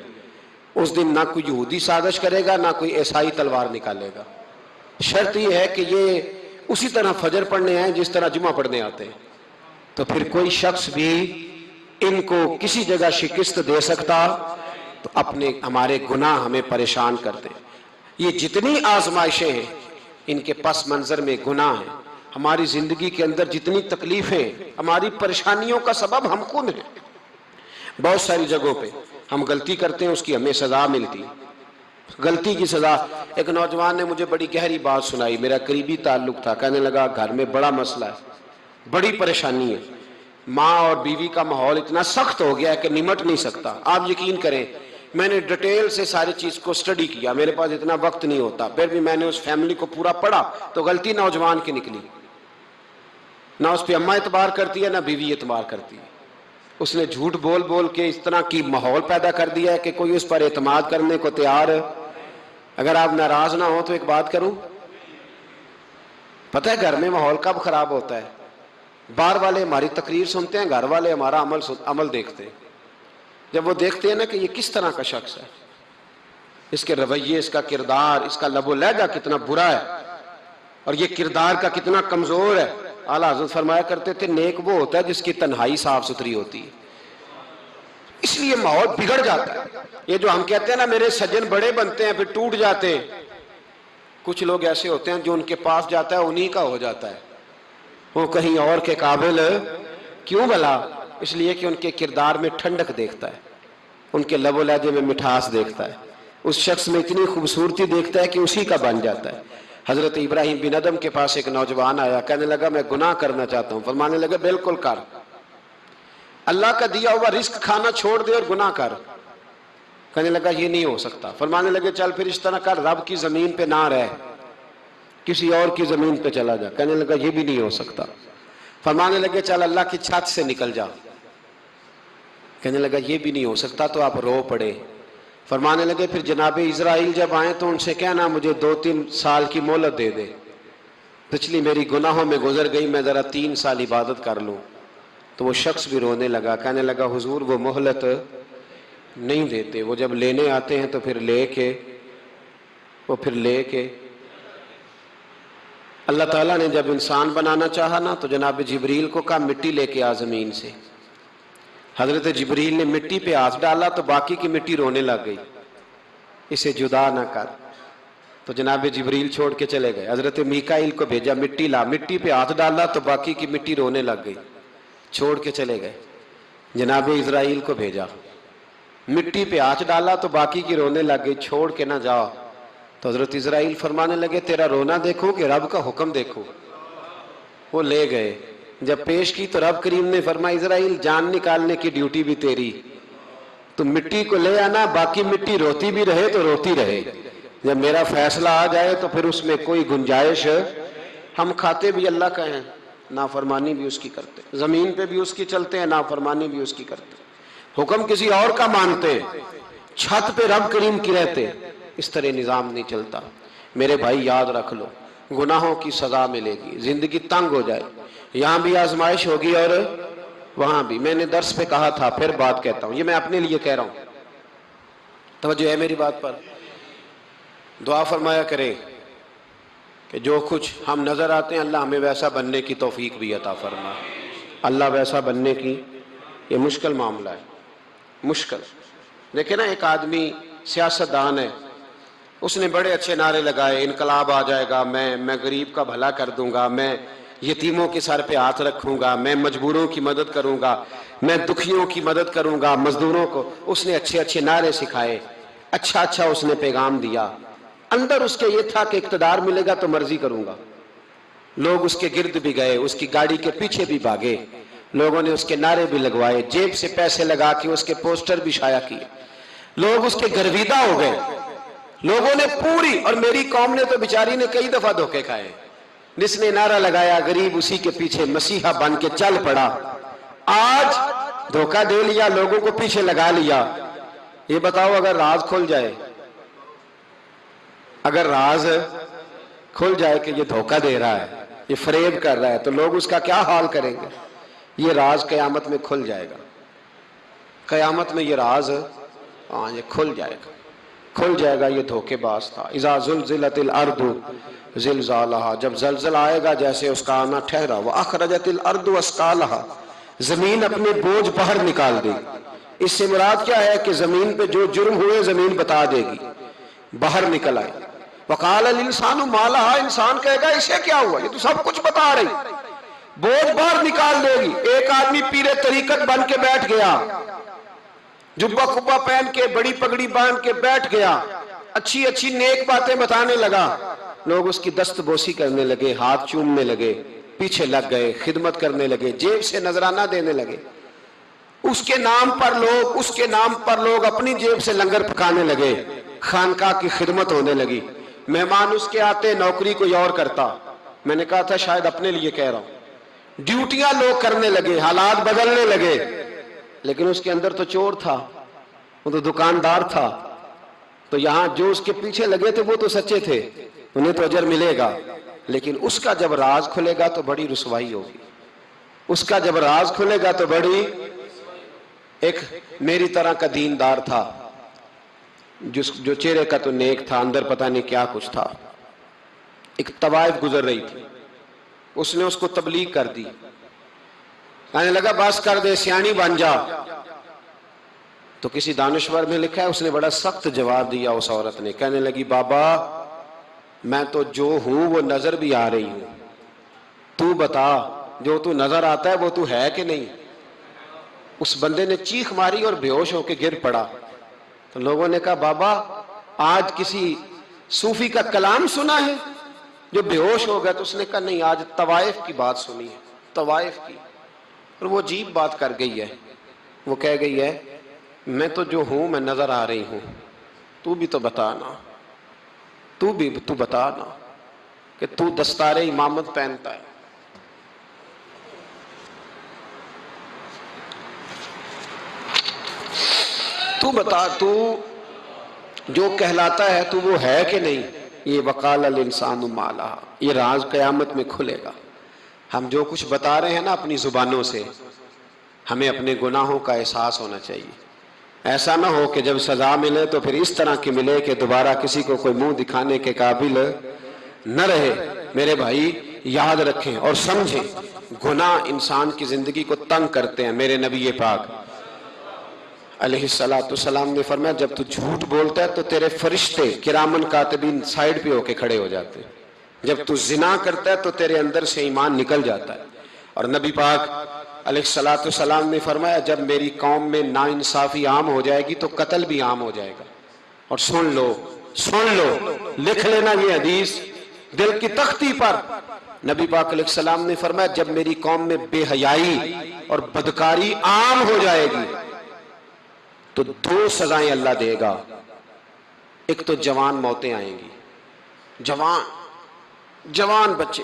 اس دن نہ کوئی یہودی سازش کرے گا نہ کوئی عیسائی تلوار نکالے گا. شرط یہ ہے کہ یہ اسی طرح فجر پڑھنے آئیں جس طرح جمعہ پڑھنے آتے ہیں. تو پھر کوئی شخص بھی ان کو کسی جگہ شکست دے سکتا تو اپنے ہمارے گناہ ہمیں پریشان کرتے. یہ جتنی آزمائشیں ہیں ان کے پس منظر میں گناہ ہیں. ہماری زندگی کے اندر جتنی تکلیفیں, ہماری پریشانیوں کا سبب ہم خود ہیں. بہت ساری جگہوں پہ ہم غلطی کرتے ہیں, اس کی ہمیں سزا ملتی. غلطی کی سزا. ایک نوجوان نے مجھے بڑی گہری بات سنائی, میرا قریبی تعلق تھا. کہنے لگا گھر میں بڑا مسئلہ ہے, بڑی پریشانی ہے, ماں اور بیوی کا ماحول اتنا سخت ہو گیا ہے کہ نمٹ نہیں سکتا. آپ یقین کریں میں نے ڈیٹیل سے ساری چیز کو سٹڈی کیا, میرے پاس اتنا وقت نہیں ہوتا, پھر بھی میں نے اس فیملی کو پورا پڑھا. تو غلطی نوجوان کی نکلی, نہ اس پہ اماں اعتبار کرتی ہے نہ بیوی اعتبار کرتی ہے. اس نے جھوٹ بول بول کے اس طرح کی ماحول پیدا کر دیا ہے کہ کوئی اس پر اعتماد کرنے کو تیار ہے. اگر آپ ناراض نہ ہو تو ایک بات کروں, پتہ ہے گھر میں ماحول کب خراب ہوتا ہے؟ باہر والے ہماری تقریر سنتے ہیں, گھر والے ہمارا عمل دیکھتے ہیں. جب وہ دیکھتے ہیں نا کہ یہ کس طرح کا شخص ہے, اس کے رویے, اس کا کردار, اس کا لب و لہجہ کتنا برا ہے اور یہ کردار کا کتنا کمزور ہے. اعلیٰ حضرت فرمایا کرتے تھے نیک وہ ہوتا ہے جس کی تنہائی صاف ستھری ہوتی ہے. اس لیے ماحول بگڑ جاتا ہے. یہ جو ہم کہتے ہیں نا میرے سجن بڑے بنتے ہیں پھر ٹوٹ جاتے ہیں, کچھ لوگ ایسے ہوتے ہیں جو ان کے پاس جاتا ہے انہی کا ہو جاتا ہے, وہ کہیں اور کے قابل کیوں بھلا؟ اس لیے کہ ان کے کردار میں ٹھنڈک دیکھتا ہے, ان کے لب و لہجے میں مٹھاس دیکھتا ہے. اس شخص میں اتنی خوبصورتی دیکھتا ہے کہ اسی کا بن جاتا ہے۔ حضرت ابراہیم بن ادم کے پاس ایک نوجوان آیا، کہنے لگا میں گناہ کرنا چاہتا ہوں۔ فرمانے لگا بالکل کر، اللہ کا دیا ہوا رزق کھانا چھوڑ دے اور گناہ کر۔ کہنے لگا یہ نہیں ہو سکتا۔ فرمانے لگے چل پھر اس طرح کر، رب کی زمین پہ نہ رہ، کسی اور کی زمین پہ چلا جا۔ کہنے لگا یہ بھی نہیں ہو سکتا۔ فرمانے لگے چل اللہ کی چھت سے نکل جا۔ کہنے لگا یہ بھی نہیں ہو سکتا، تو آپ رو پڑے۔ فرمانے لگے پھر جناب اسرائیل جب آئیں تو ان سے کہنا مجھے 2-3 سال کی مہلت دے دے، پچھلی میری گناہوں میں گزر گئی، میں ذرا 3 سال عبادت کر لوں۔ تو وہ شخص بھی رونے لگا، کہنے لگا حضور وہ مہلت نہیں دیتے، وہ جب لینے آتے ہیں تو پھر لے کے اللہ تعالیٰ نے جب انسان بنانا چاہا نا تو جناب جبریل کو کہا مٹی لے کے آ زمین سے۔ حضرت جبریل نے مٹی پہ ہاتھ ڈالا تو باقی کی مٹی رونے لگ گئی، اسے جدا نہ کر۔ تو جناب جبریل چھوڑ کے چلے گئے۔ حضرت میکائیل کو بھیجا، مٹی لا، مٹی پہ ہاتھ ڈالا تو باقی کی مٹی رونے لگ گئی، چھوڑ کے چلے گئے۔ جناب اسرائیل کو بھیجا، مٹی پہ ہاتھ ڈالا تو باقی کی رونے لگ گئی، چھوڑ کے نہ جاؤ۔ تو حضرت اسرائیل فرمانے لگے تیرا رونا دیکھو کہ رب کا حکم دیکھو۔ وہ لے گئے، جب پیش کی تو رب کریم نے فرمایا اسرائیل جان نکالنے کی ڈیوٹی بھی تیری، تو مٹی کو لے آنا، باقی مٹی روتی بھی رہے تو روتی رہے، جب میرا فیصلہ آ جائے تو پھر اس میں کوئی گنجائش، ہم کھاتے بھی اللہ کا ہیں، نافرمانی بھی اس کی کرتے، زمین پہ بھی اس کی چلتے ہیں، نافرمانی بھی اس کی کرتے، حکم کسی اور کا مانتے، چھت پہ رب کریم کی رہتے، اس طرح نظام نہیں چلتا۔ میرے بھائی یاد رکھ لو، گناہوں کی سزا ملے گی، زندگی تنگ ہو جائے، یہاں بھی آزمائش ہوگی اور وہاں بھی۔ میں نے درس پہ کہا تھا، پھر بات کہتا ہوں، یہ میں اپنے لیے کہہ رہا ہوں، توجہ ہے میری بات پر۔ دعا فرمایا کریں کہ جو کچھ ہم نظر آتے ہیں اللہ ہمیں ویسا بننے کی توفیق بھی عطا فرما۔ اللہ ویسا بننے کی، یہ مشکل معاملہ ہے، مشکل۔ دیکھیں نا ایک آدمی سیاستدان ہے، اس نے بڑے اچھے نعرے لگائے، انقلاب آ جائے گا، میں غریب کا بھلا کر دوں گا، میں یتیموں کے سر پہ ہاتھ رکھوں گا، میں مجبوروں کی مدد کروں گا، میں دکھیوں کی مدد کروں گا، مزدوروں کو۔ اس نے اچھے اچھے نعرے سکھائے، اچھا اس نے پیغام دیا، اندر اس کے یہ تھا کہ اقتدار ملے گا تو مرضی کروں گا۔ لوگ اس کے گرد بھی گئے، اس کی گاڑی کے پیچھے بھی بھاگے، لوگوں نے اس کے نعرے بھی لگوائے، جیب سے پیسے لگا کے اس کے پوسٹر بھی شائع کیے، لوگ اس کے گرویدہ ہو گئے، لوگوں نے پوری، اور میری قوم نے تو بیچاری نے کئی دفعہ دھوکے کھائے، جس نے نعرہ لگایا غریب اسی کے پیچھے مسیحا بن کے چل پڑا۔ آج دھوکہ دے لیا، لوگوں کو پیچھے لگا لیا۔ یہ بتاؤ اگر راز کھل جائے، اگر راز کھل جائے کہ یہ دھوکہ دے رہا ہے، یہ فریب کر رہا ہے، تو لوگ اس کا کیا حال کریں گے؟ یہ راز قیامت میں کھل جائے گا، قیامت میں یہ راز یہ کھل جائے گا، کھل جائے گا یہ دھوکے باز تھا۔ اذا زلزلت الارض زلزالہا، جب زلزلہ آئے گا جیسے اس کا آنا ٹھہرا، واخرجت الارض اثقالہا، زمین اپنے بوجھ باہر نکال دے گی۔ اس سے مراد کیا ہے کہ زمین پہ جو جرم ہوئے زمین بتا دے گی، باہر نکل آئے۔ وقال الانسان ما لہا، انسان کہے گا اسے کیا ہوا، یہ تو سب کچھ بتا رہی، بوجھ باہر نکال دے گی۔ ایک آدمی پیر طریقت بن کے بیٹھ گیا، جبہ کبہ پہن کے بڑی پگڑی باندھ کے بیٹھ گیا، اچھی اچھی نیک باتیں بتانے لگا، لوگ اس کی دست بوسی کرنے لگے، ہاتھ چومنے لگے، پیچھے لگ گئے، خدمت کرنے لگے، جیب سے نذرانہ دینے لگے، اس کے نام پر لوگ اپنی جیب سے لنگر پکانے لگے، خانقاہ کی خدمت ہونے لگی، مہمان اس کے آتے، نوکری کوئی اور کرتا۔ میں نے کہا تھا شاید اپنے لیے کہہ رہا ہوں، ڈیوٹیاں لوگ کرنے لگے، حالات بدلنے لگے، لیکن اس کے اندر تو چور تھا، وہ تو دکاندار تھا، تو یہاں جو اس کے پیچھے لگے تھے وہ تو سچے تھے، انہیں تو اجر ملے گا، لیکن اس کا جب راز کھلے گا تو بڑی رسوائی ہوگی، اس کا جب راز کھلے گا تو بڑی۔ ایک میری طرح کا دیندار تھا، جو چہرے کا تو نیک تھا، اندر پتہ نہیں کیا کچھ تھا۔ ایک طوائف گزر رہی تھی، اس نے اس کو تبلیغ کر دی، کہنے لگا بس کر دے، سیانی بن جا۔ تو کسی دانشور میں لکھا ہے اس نے بڑا سخت جواب دیا، اس عورت نے، کہنے لگی بابا میں تو جو ہوں وہ نظر بھی آ رہی ہوں، تو بتا جو تو نظر آتا ہے وہ تو ہے کہ نہیں۔ اس بندے نے چیخ ماری اور بے ہوش ہو کے گر پڑا۔ تو لوگوں نے کہا بابا آج کسی صوفی کا کلام سنا ہے جو بے ہوش ہو گیا؟ تو اس نے کہا نہیں، آج طوائف کی بات سنی ہے، طوائف کی. اور وہ عجیب بات کر گئی ہے. وہ کہہ گئی ہے میں تو جو ہوں میں نظر آ رہی ہوں، تو بھی تو بتانا، تو بتانا کہ تو دستار امامت پہنتا ہے. تو بتا، تو جو کہلاتا ہے تو وہ ہے کہ نہیں؟ یہ وقال الانسان ما لہا، یہ راز قیامت میں کھلے گا. ہم جو کچھ بتا رہے ہیں نا اپنی زبانوں سے، ہمیں اپنے گناہوں کا احساس ہونا چاہیے. ایسا نہ ہو کہ جب سزا ملے تو پھر اس طرح کی ملے کہ دوبارہ کسی کو کوئی منہ دکھانے کے قابل نہ رہے. میرے بھائی یاد رکھیں اور سمجھیں، گناہ انسان کی زندگی کو تنگ کرتے ہیں. میرے نبی پاک علیہ السلام نے فرمایا جب تو جھوٹ بولتا ہے تو تیرے فرشتے کرامن کاتبین سائیڈ پہ ہو کے کھڑے ہو جاتے ہیں. جب تو زنا کرتا ہے تو تیرے اندر سے ایمان نکل جاتا ہے. اور نبی پاک علیہ السلام نے فرمایا جب میری قوم میں ناانصافی عام ہو جائے گی تو قتل بھی عام ہو جائے گا. اور سن لو، لکھ لینا یہ حدیث دل کی تختی پر. نبی پاک علیہ السلام نے فرمایا جب میری قوم میں بے حیائی اور بدکاری عام ہو جائے گی تو 2 سزائیں اللہ دے گا. ایک تو جوان موتیں آئیں گی، جوان بچے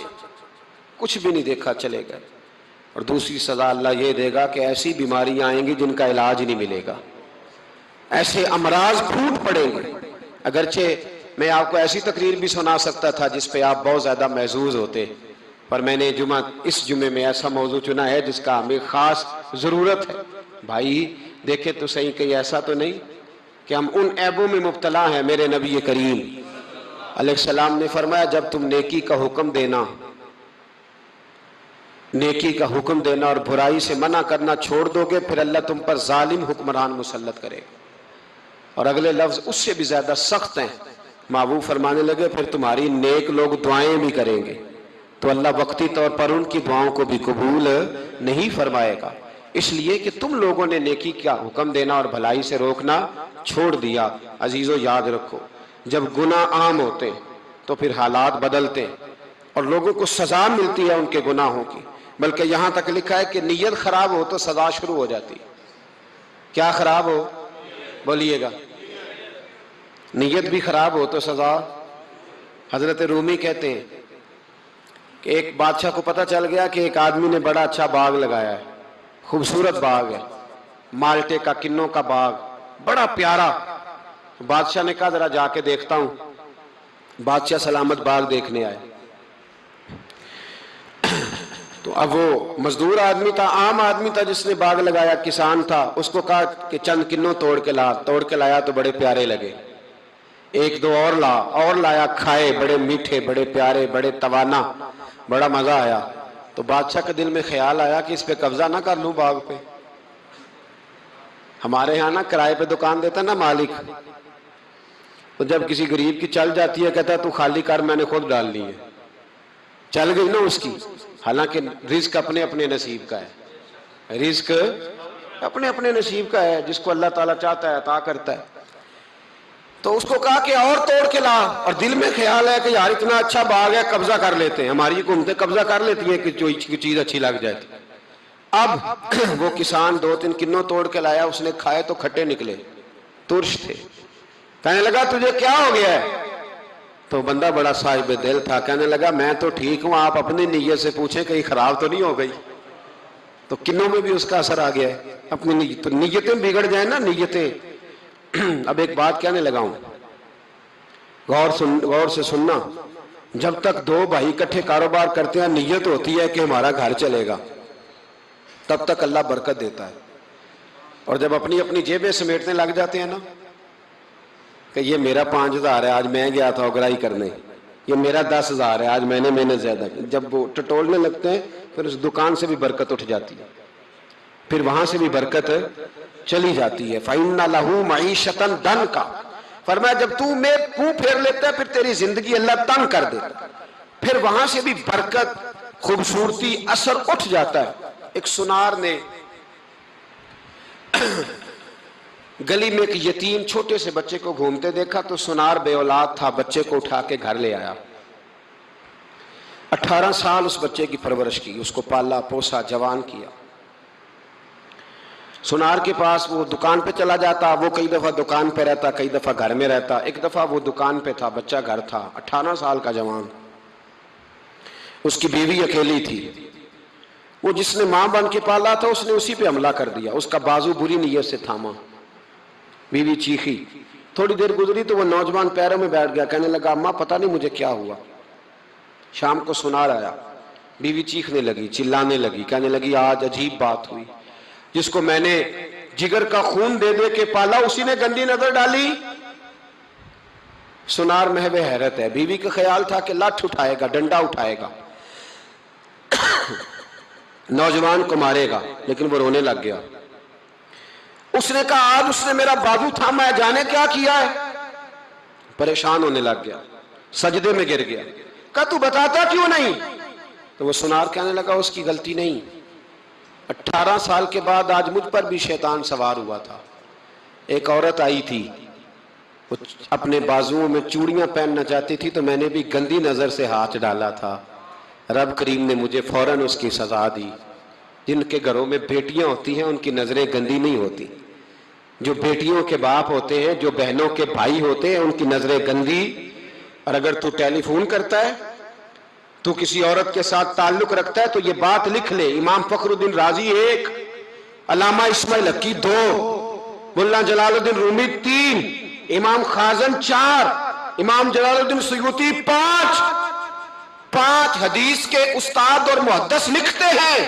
کچھ بھی نہیں دیکھا چلے گئے. اور دوسری سزا اللہ یہ دے گا کہ ایسی بیماریاں آئیں گی جن کا علاج نہیں ملے گا، ایسے امراض پھوٹ پڑیں گے. اگرچہ میں آپ کو ایسی تقریر بھی سنا سکتا تھا جس پہ آپ بہت زیادہ محظوظ ہوتے، پر میں نے اس جمعے میں ایسا موضوع چنا ہے جس کا ہمیں خاص ضرورت ہے. بھائی دیکھے تو صحیح کہ ایسا تو نہیں کہ ہم ان عیبوں میں مبتلا ہیں. میرے نبی کریم علیہ السلام نے فرمایا جب تم نیکی کا حکم دینا اور برائی سے منع کرنا چھوڑ دو گے پھر اللہ تم پر ظالم حکمران مسلط کرے گا. اور اگلے لفظ اس سے بھی زیادہ سخت ہیں. محبوب فرمانے لگے پھر تمہاری نیک لوگ دعائیں بھی کریں گے تو اللہ وقتی طور پر ان کی دعاؤں کو بھی قبول نہیں فرمائے گا، اس لیے کہ تم لوگوں نے نیکی کا حکم دینا اور بھلائی سے روکنا چھوڑ دیا. عزیزو یاد رکھو جب گناہ عام ہوتے تو پھر حالات بدلتے اور لوگوں کو سزا ملتی ہے ان کے گناہوں کی. بلکہ یہاں تک لکھا ہے کہ نیت خراب ہو تو سزا شروع ہو جاتی. کیا خراب ہو؟ بولیے گا. نیت بھی خراب ہو تو سزا. حضرت رومی کہتے ہیں کہ ایک بادشاہ کو پتہ چل گیا کہ ایک آدمی نے بڑا اچھا باغ لگایا ہے، خوبصورت باغ ہے، مالٹے کا کنوں کا باغ بڑا پیارا. بادشاہ نے کہا ذرا جا کے دیکھتا ہوں. بادشاہ سلامت باغ دیکھنے آئے تو اب وہ مزدور آدمی تھا، عام آدمی تھا جس نے باغ لگایا، کسان تھا. اس کو کہا کہ چند کنوں توڑ کے لایا تو بڑے پیارے لگے. 1-2 اور لایا، کھائے، بڑے میٹھے، بڑے پیارے، بڑے توانا، بڑا مزہ آیا. تو بادشاہ کے دل میں خیال آیا کہ اس پہ قبضہ نہ کر لوں باغ پہ. ہمارے ہاں نا کرائے پہ دکان دیتا نا مالک، تو جب کسی غریب کی چل جاتی ہے کہتا ہے تو خالی کر، میں نے خود ڈال لی ہے. چل گئی نا اس کی. حالانکہ رزق اپنے اپنے نصیب کا ہے، رزق اپنے اپنے نصیب کا ہے، جس کو اللہ تعالیٰ چاہتا ہے عطا کرتا ہے. تو اس کو کہا کہ اور توڑ کے لا، اور دل میں خیال ہے کہ یار اتنا اچھا باغ ہے قبضہ کر لیتے ہیں. ہماری حکومتیں قبضہ کر لیتی ہیں کہ جو چیز اچھی لگ جائے. اب وہ کسان 2-3 کنوں توڑ کے لایا، اس نے کھائے تو کھٹے نکلے، ترش تھے. کہنے لگا تجھے کیا ہو گیا ہے؟ تو بندہ بڑا صاحب دل تھا، کہنے لگا میں تو ٹھیک ہوں، آپ اپنی نیت سے پوچھیں کہیں خراب تو نہیں ہو گئی. تو کنوں میں بھی اس کا اثر آ گیا ہے. اپنی نیتیں بگڑ جائیں نا، نیتیں. اب ایک بات کہنے لگا ہوں، غور سے سننا. جب تک 2 بھائی اکٹھے کاروبار کرتے ہیں نیت ہوتی ہے کہ ہمارا گھر چلے گا، تب تک اللہ برکت دیتا ہے. اور جب اپنی اپنی جیبیں سمیٹنے لگ جاتے ہیں نا کہ یہ میرا 5,000 ہے آج میں گیا تھا اگرائی کرنے، یہ میرا 10,000 ہے آج میں نے محنت زیادہ کی، جب وہ ٹٹولنے لگتے ہیں پھر اس دکان سے بھی برکت اٹھ جاتی ہے، پھر وہاں سے بھی برکت چلی جاتی ہے. فَإِنَّ لَهُ مَعِيشَةً ضَنْكَ، فرمایا جب تو میں منہ پھیر لیتا ہے پھر تیری زندگی اللہ تنگ کر دیتا، پھر وہاں سے بھی برکت، خوبصورتی، اثر اٹھ جاتا ہے. ایک سنار نے گلی میں ایک یتیم چھوٹے سے بچے کو گھومتے دیکھا تو سنار بے اولاد تھا، بچے کو اٹھا کے گھر لے آیا۔ 18 سال اس بچے کی پرورش کی، اس کو پالا پوسا، جوان کیا۔ سنار کے پاس وہ دکان پہ چلا جاتا، وہ کئی دفعہ دکان پہ رہتا، کئی دفعہ گھر میں رہتا۔ ایک دفعہ وہ دکان پہ تھا، بچہ گھر تھا، 18 سال کا جوان، اس کی بیوی اکیلی تھی۔ وہ جس نے ماں بن کے پالا تھا اس نے اسی پہ حملہ کر دیا، اس کا بازو بری نیت سے تھاما، بیوی چیخی۔ تھوڑی دیر گزری تو وہ نوجوان پیروں میں بیٹھ گیا، کہنے لگا اماں پتہ نہیں مجھے کیا ہوا۔ شام کو سنار آیا، بیوی چیخنے لگی، چلانے لگی، کہنے لگی آج عجیب بات ہوئی، جس کو میں نے جگر کا خون دے دے کے پالا اسی نے گندی نظر ڈالی۔ سنار محو حیرت ہے، بیوی کا خیال تھا کہ لاٹھ اٹھائے گا، ڈنڈا اٹھائے گا، نوجوان کو مارے گا، لیکن وہ رونے لگ گیا۔ اس نے کہا آج اس نے میرا بازو تھاما ہے، جانے کیا کیا ہے؟ پریشان ہونے لگ گیا، سجدے میں گر گیا، کہا تو بتاتا کیوں نہیں؟ تو وہ سنار کہنے لگا اس کی غلطی نہیں، 18 سال کے بعد آج مجھ پر بھی شیطان سوار ہوا تھا۔ ایک عورت آئی تھی، وہ اپنے بازوؤں میں چوڑیاں پہننا چاہتی تھی تو میں نے بھی گندی نظر سے ہاتھ ڈالا تھا، رب کریم نے مجھے فوراً اس کی سزا دی۔ جن کے گھروں میں بیٹیاں ہوتی ہیں ان کی نظریں گندی نہیں ہوتی، جو بیٹیوں کے باپ ہوتے ہیں، جو بہنوں کے بھائی ہوتے ہیں، ان کی نظریں گندی۔ اور اگر تو ٹیلی فون کرتا ہے، تو کسی عورت کے ساتھ تعلق رکھتا ہے تو یہ بات لکھ لے، امام فخر الدین رازی 1، علامہ اسماعیل حقی 2، ملا جلال الدین رومی 3، امام خازن 4، امام جلال الدین سیوطی 5 حدیث کے استاد اور محدث لکھتے ہیں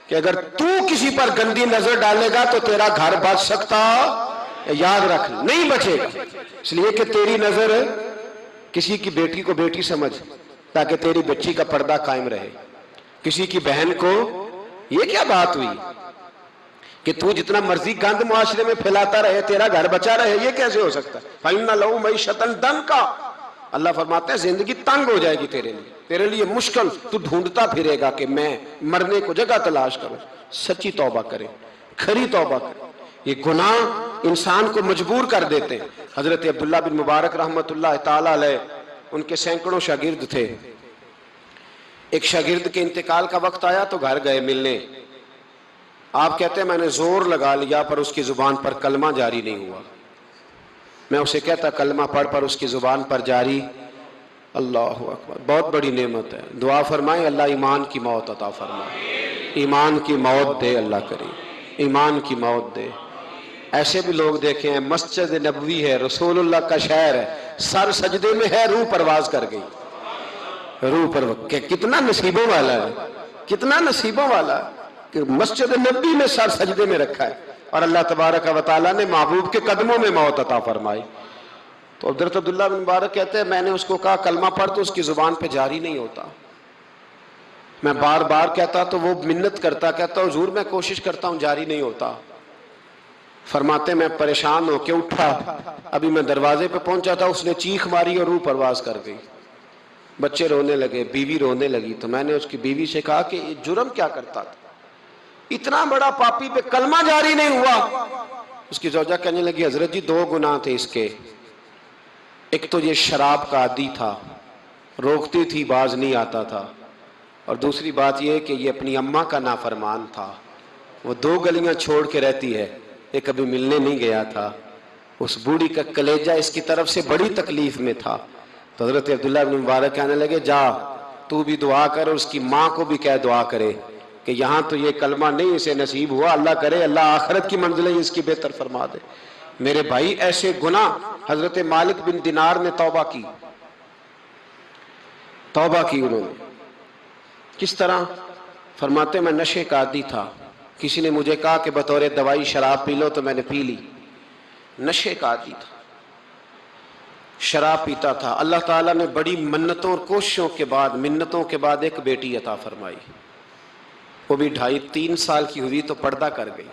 کہ اگر تو کسی پر گندی نظر ڈالے گا تو تیرا گھر بچ سکتا، یاد رکھ نہیں بچے گا، اس لیے کہ تیری نظر کسی کی بیٹی کو بیٹی سمجھ تاکہ تیری بچی کا پردہ قائم رہے، کسی کی بہن کو۔ یہ کیا بات ہوئی کہ تو جتنا مرضی گند معاشرے میں پھیلاتا رہے تیرا گھر بچا رہے؟ یہ کیسے ہو سکتا ہے؟ فَإِنَّ لَهُ مَعِيشَةً ضَنكًا، اللہ فرماتے ہیں زندگی تنگ ہو جائے گی تیرے لیے مشکل، تو ڈھونڈتا پھرے گا کہ میں مرنے کو جگہ تلاش کروں۔ سچی توبہ کرے، کھری توبہ کرے۔ یہ گناہ انسان کو مجبور کر دیتے ہیں۔ حضرت عبداللہ بن مبارک رحمت اللہ تعالیٰ علیہ، ان کے سینکڑوں شاگرد تھے، ایک شاگرد کے انتقال کا وقت آیا تو گھر گئے ملنے۔ آپ کہتے ہیں میں نے زور لگا لیا پر اس کی زبان پر کلمہ جاری نہیں ہوا۔ میں اسے کہتا کلمہ پڑھ پر اس کی زبان پر جاری۔ اللہ اکبر، بہت بڑی نعمت ہے، دعا فرمائیں اللہ ایمان کی موت عطا فرمائے، ایمان کی موت دے اللہ کریم، ایمان کی موت دے۔ ایسے بھی لوگ دیکھے ہیں، مسجد نبوی ہے، رسول اللہ کا شہر ہے، سر سجدے میں ہے، روح پرواز کر گئی، روح پرواز۔ کتنا نصیبوں والا ہے، کتنا نصیبوں والا ہے کہ مسجد نبوی میں سر سجدے میں رکھا ہے اور اللہ تبارک و تعالیٰ نے محبوب کے قدموں میں موت عطا فرمائی۔ تو حضرت عبداللہ بن مبارک کہتے ہیں میں نے اس کو کہا کلمہ پڑھ تو اس کی زبان پہ جاری نہیں ہوتا۔ میں بار بار کہتا تو وہ منت کرتا، کہتا حضور میں کوشش کرتا ہوں جاری نہیں ہوتا۔ فرماتے میں پریشان ہو کے اٹھا، ابھی میں دروازے پہ پہنچا تھا، اس نے چیخ ماری اور روح پرواز کر گئی۔ بچے رونے لگے، بیوی رونے لگی، تو میں نے اس کی بیوی سے کہا کہ یہ جرم کیا کرتا تھا، اتنا بڑا پاپی پہ کلمہ جاری نہیں ہوا۔ اس کی زوجہ کہنے لگی حضرت جی 2 گناہ تھے اس کے، ایک تو یہ شراب کا عادی تھا، روکتی تھی باز نہیں آتا تھا، اور دوسری بات یہ کہ یہ اپنی اماں کا نافرمان تھا، وہ 2 گلیاں چھوڑ کے رہتی ہے، یہ کبھی ملنے نہیں گیا تھا۔ اس بوڑھی کا کلیجہ اس کی طرف سے بڑی تکلیف میں تھا۔ تو حضرت عبداللہ بن مبارک کہنے لگے جا تو بھی دعا کر اور اس کی ماں کو بھی کہہ دعا کرے کہ یہاں تو یہ کلمہ نہیں اسے نصیب ہوا، اللہ کرے اللہ آخرت کی منزلیں اس کی بہتر فرما دے۔ میرے بھائی ایسے گناہ، حضرت مالک بن دینار نے توبہ کی انہوں نے۔ کس طرح؟ فرماتے میں نشے کا عادی تھا، کسی نے مجھے کہا کہ بطور دوائی شراب پی لو تو میں نے پی لی، نشے کا عادی تھا، شراب پیتا تھا۔ اللہ تعالیٰ نے بڑی منتوں اور کوششوں کے بعد، منتوں کے بعد ایک بیٹی عطا فرمائی، وہ بھی 2.5-3 سال کی ہوئی تو پردہ کر گئی۔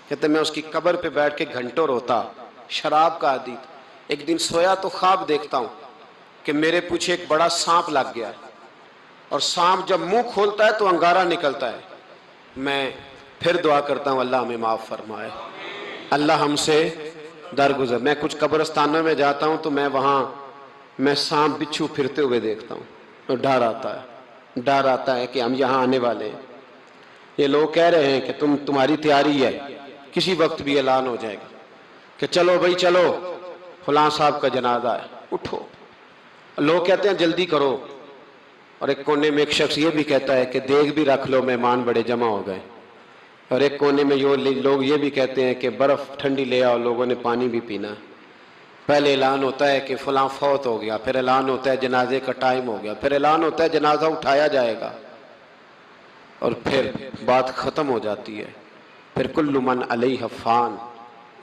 کہتے میں اس کی قبر پہ بیٹھ کے گھنٹوں روتا، شراب کا عادی تھا۔ ایک دن سویا تو خواب دیکھتا ہوں کہ میرے پیچھے ایک بڑا سانپ لگ گیا، اور سانپ جب منہ کھولتا ہے تو انگارہ نکلتا ہے۔ میں پھر دعا کرتا ہوں اللہ ہمیں معاف فرمائے، اللہ ہم سے درگزر. میں کچھ قبرستانوں میں جاتا ہوں تو میں وہاں سانپ بچھو پھرتے ہوئے دیکھتا ہوں اور ڈر آتا ہے کہ ہم یہاں آنے والے ہیں. یہ لوگ کہہ رہے ہیں کہ تمہاری تیاری ہے، کسی وقت بھی اعلان ہو جائے گا کہ چلو بھائی چلو فلاں صاحب کا جنازہ ہے، اٹھو. لوگ کہتے ہیں جلدی کرو، اور ایک کونے میں ایک شخص یہ بھی کہتا ہے کہ دیگ بھی رکھ لو، مہمان بڑے جمع ہو گئے. اور ایک کونے میں لوگ یہ بھی کہتے ہیں کہ برف ٹھنڈی لے آؤ، لوگوں نے پانی بھی پینا. پہلے اعلان ہوتا ہے کہ فلاں فوت ہو گیا، پھر اعلان ہوتا ہے جنازے کا ٹائم ہو گیا، پھر اعلان ہوتا ہے جنازہ اٹھایا جائے گا، اور پھر بات ختم ہو جاتی ہے. پھر کل من علیہ فان،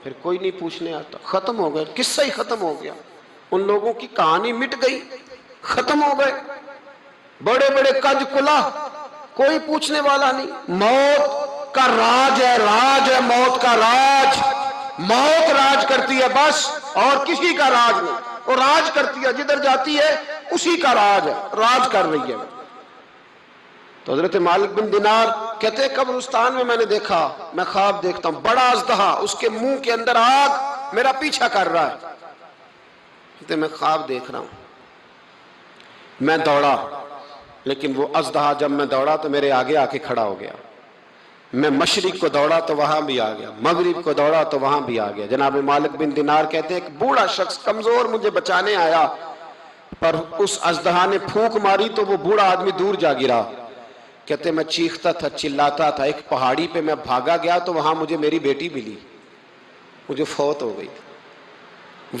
پھر کوئی نہیں پوچھنے آتا. ختم ہو گئے، قصہ ہی ختم ہو گیا. ان لوگوں کی کہانی مٹ گئی، ختم ہو گئے. بڑے بڑے کج کلا، کوئی پوچھنے والا نہیں. موت کا راج ہے، راج ہے موت کا راج. موت راج کرتی ہے بس، اور کسی کا راج نہیں. وہ راج کرتی ہے، جدھر جاتی ہے اسی کا راج ہے، راج کر رہی ہے. تو حضرت مالک بن دینار کہتے ہیں قبرستان میں نے دیکھا، میں خواب دیکھتا ہوں بڑا اژدہا، اس کے منہ کے اندر آگ میرا پیچھا کر رہا ہے. کہتے میں خواب دیکھ رہا ہوں. میں دوڑا، لیکن وہ اژدہا جب میں دوڑا تو میرے آگے آ کے کھڑا ہو گیا. میں مشرق کو دوڑا تو وہاں بھی آ گیا، مغرب کو دوڑا تو وہاں بھی آ گیا. جناب مالک بن دینار کہتے ہیں ایک بوڑھا شخص کمزور مجھے بچانے آیا، پر اس اژدہا نے پھونک ماری تو وہ بوڑھا آدمی دور جا گرا. کہتے میں چیختا تھا، چلاتا تھا. ایک پہاڑی پہ میں بھاگا گیا تو وہاں مجھے میری بیٹی ملی، مجھے فوت ہو گئی.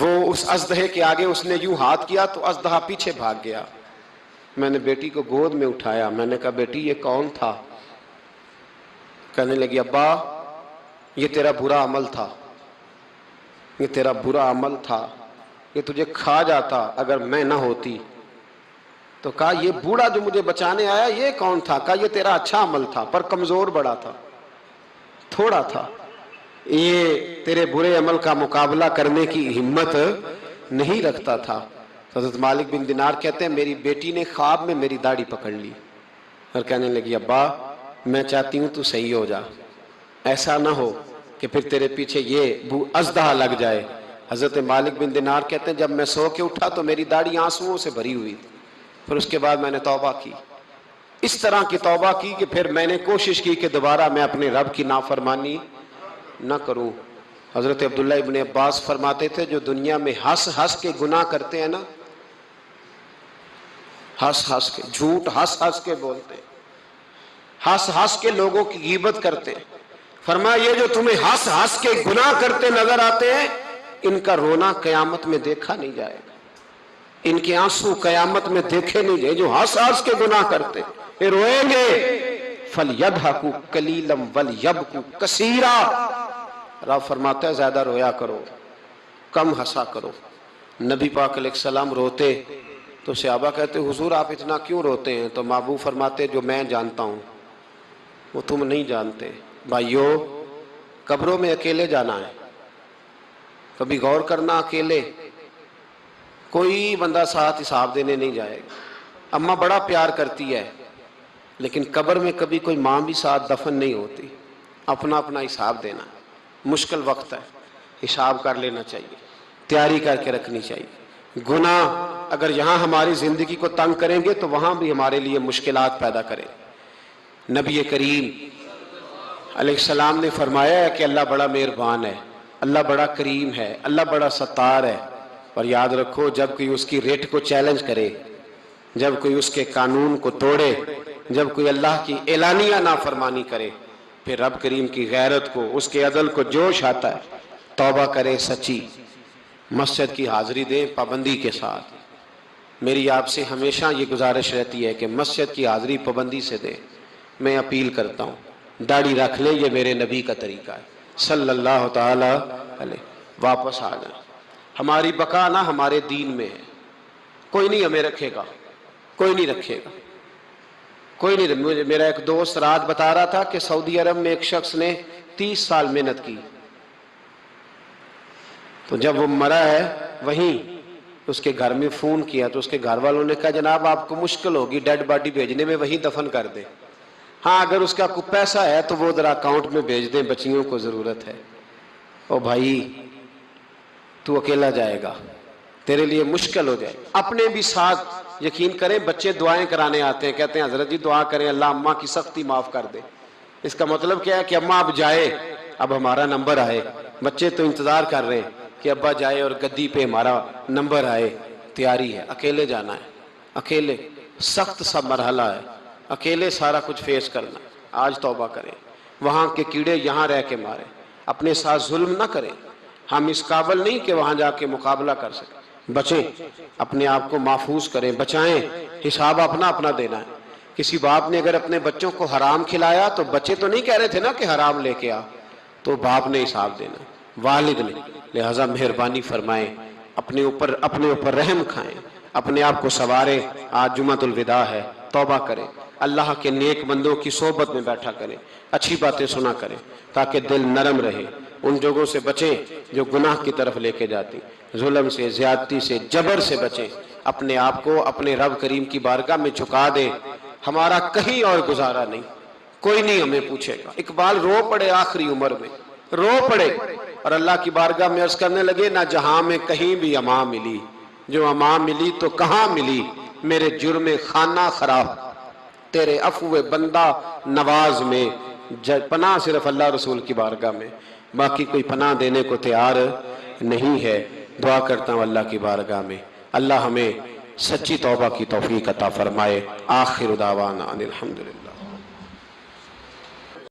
وہ اس اژدہے کے آگے اس نے یوں ہاتھ کیا تو اژدہا پیچھے بھاگ گیا. میں نے بیٹی کو گود میں اٹھایا، میں نے کہا بیٹی یہ کون تھا؟ کہنے لگی ابا یہ تیرا برا عمل تھا، یہ تیرا برا عمل تھا، یہ تجھے کھا جاتا اگر میں نہ ہوتی. تو کہا یہ بوڑھا جو مجھے بچانے آیا یہ کون تھا؟ کہا یہ تیرا اچھا عمل تھا، پر کمزور بڑا تھا، تھوڑا تھا، یہ تیرے برے عمل کا مقابلہ کرنے کی ہمت نہیں رکھتا تھا. حضرت مالک بن دینار کہتے ہیں میری بیٹی نے خواب میں میری داڑھی پکڑ لی اور کہنے لگی ابا میں چاہتی ہوں تو صحیح ہو جا، ایسا نہ ہو کہ پھر تیرے پیچھے یہ اژدہا لگ جائے. حضرت مالک بن دینار کہتے ہیں جب میں سو کے اٹھا تو میری داڑھی آنسوؤں سے بھری ہوئی. پھر اس کے بعد میں نے توبہ کی، اس طرح کی توبہ کی کہ پھر میں نے کوشش کی کہ دوبارہ میں اپنے رب کی نافرمانی نہ کروں. حضرت عبداللہ ابن عباس فرماتے تھے جو دنیا میں ہنس ہنس کے گناہ کرتے ہیں نا، ہنس ہنس کے جھوٹ ہنس ہنس کے بولتے، ہنس ہنس کے لوگوں کی غیبت کرتے، فرمایا یہ جو تمہیں ہنس ہنس کے گناہ کرتے نظر آتے ہیں ان کا رونا قیامت میں دیکھا نہیں جائے گا، ان کے آنسو قیامت میں دیکھے نہیں جائے. جو ہنس ہنس کے گناہ کرتے یہ روئیں گے. فَلْيَضْحَكُوا قَلِيلًا وَلْيَبْكُوا كَثِيرًا. رب فرماتا ہے زیادہ رویا کرو، کم ہنسا کرو. نبی پاک علیہ السلام روتے تو صحابہ کہتے حضور آپ اتنا کیوں روتے ہیں؟ تو محبوب فرماتے جو میں جانتا ہوں وہ تم نہیں جانتے. بھائیو قبروں میں اکیلے جانا ہے، کبھی غور کرنا، اکیلے کوئی بندہ ساتھ حساب دینے نہیں جائے گا. اماں بڑا پیار کرتی ہے لیکن قبر میں کبھی کوئی ماں بھی ساتھ دفن نہیں ہوتی. اپنا اپنا حساب دینا، مشکل وقت ہے، حساب کر لینا چاہیے، تیاری کر کے رکھنی چاہیے. گناہ اگر یہاں ہماری زندگی کو تنگ کریں گے تو وہاں بھی ہمارے لیے مشکلات پیدا کریں. نبی کریم علیہ السلام نے فرمایا ہے کہ اللہ بڑا مہربان ہے، اللہ بڑا کریم ہے، اللہ بڑا ستار ہے. اور یاد رکھو جب کوئی اس کی ریٹ کو چیلنج کرے، جب کوئی اس کے قانون کو توڑے، جب کوئی اللہ کی اعلانیہ نافرمانی کرے، پھر رب کریم کی غیرت کو، اس کے عدل کو جوش آتا ہے. توبہ کرے سچی، مسجد کی حاضری دیں پابندی کے ساتھ. میری آپ سے ہمیشہ یہ گزارش رہتی ہے کہ مسجد کی حاضری پابندی سے دیں. میں اپیل کرتا ہوں داڑھی رکھ لیں، یہ میرے نبی کا طریقہ ہے صلی اللہ تعالی علیہ. واپس آ جائیں. ہماری بقا نہ ہمارے دین میں ہے. کوئی نہیں ہمیں رکھے گا، کوئی نہیں رکھے گا، کوئی نہیں. میرا ایک دوست رات بتا رہا تھا کہ سعودی عرب میں ایک شخص نے 30 سال محنت کی، تو جب وہ مرا ہے وہیں اس کے گھر میں فون کیا تو اس کے گھر والوں نے کہا جناب آپ کو مشکل ہوگی ڈیڈ باڈی بھیجنے میں، وہیں دفن کر دیں. ہاں اگر اس کا کوئی پیسہ ہے تو وہ ذرا اکاؤنٹ میں بھیج دیں، بچیوں کو ضرورت ہے. او بھائی تو اکیلا جائے گا، تیرے لیے مشکل ہو جائے۔ اپنے بھی ساتھ یقین کریں، بچے دعائیں کرانے آتے ہیں، کہتے ہیں حضرت جی دعا کریں اللہ اماں کی سختی معاف کر دے۔ اس کا مطلب کیا ہے کہ اماں اب جائے، اب ہمارا نمبر آئے۔ بچے تو انتظار کر رہے ہیں کہ ابا جائے اور گدی پہ ہمارا نمبر آئے۔ تیاری ہے، اکیلے جانا ہے، اکیلے سخت سا مرحلہ ہے، اکیلے سارا کچھ فیس کرنا ہے۔ آج توبہ کریں، وہاں کے کیڑے یہاں رہ کے مارے، اپنے ساتھ ظلم نہ کریں۔ ہم اس قابل نہیں کہ وہاں جا کے مقابلہ کر سکیں۔ بچیں، اپنے آپ کو محفوظ کریں، بچائیں، حساب اپنا اپنا دینا ہے۔ کسی باپ نے اگر اپنے بچوں کو حرام کھلایا تو بچے تو نہیں کہہ رہے تھے نا کہ حرام لے کے آ، تو باپ نے حساب دینا، والد نے۔ لہٰذا مہربانی فرمائیں، اپنے اوپر رحم کھائیں، اپنے آپ کو سنواریں۔ آج جمعۃ الوداع ہے، توبہ کریں، اللہ کے نیک بندوں کی صحبت میں بیٹھا کریں، اچھی باتیں سنا کریں تاکہ دل نرم رہے۔ ان جگہوں سے بچیں جو گناہ کی طرف لے کے جاتی، ظلم سے، زیادتی سے، جبر سے بچیں۔ اپنے آپ کو اپنے رب کریم کی بارگاہ میں جھکا دیں۔ ہمارا کہیں اور گزارا نہیں، کوئی نہیں ہمیں پوچھے گا۔ اقبال رو پڑے آخری عمر میں، رو پڑے اور اللہ کی بارگاہ میں عرض کرنے لگے، نہ جہاں میں کہیں بھی امان ملی، جو امان ملی تو کہاں ملی، میرے جرم خانہ خراب، تیرے عفو بندہ نواز میں۔ پناہ صرف اللہ رسول کی بارگاہ میں، باقی کوئی پناہ دینے کو تیار نہیں ہے۔ دعا کرتا ہوں اللہ کی بارگاہ میں اللہ ہمیں سچی توبہ کی توفیق عطا فرمائے۔ آخر دعوانا ان الحمدللہ۔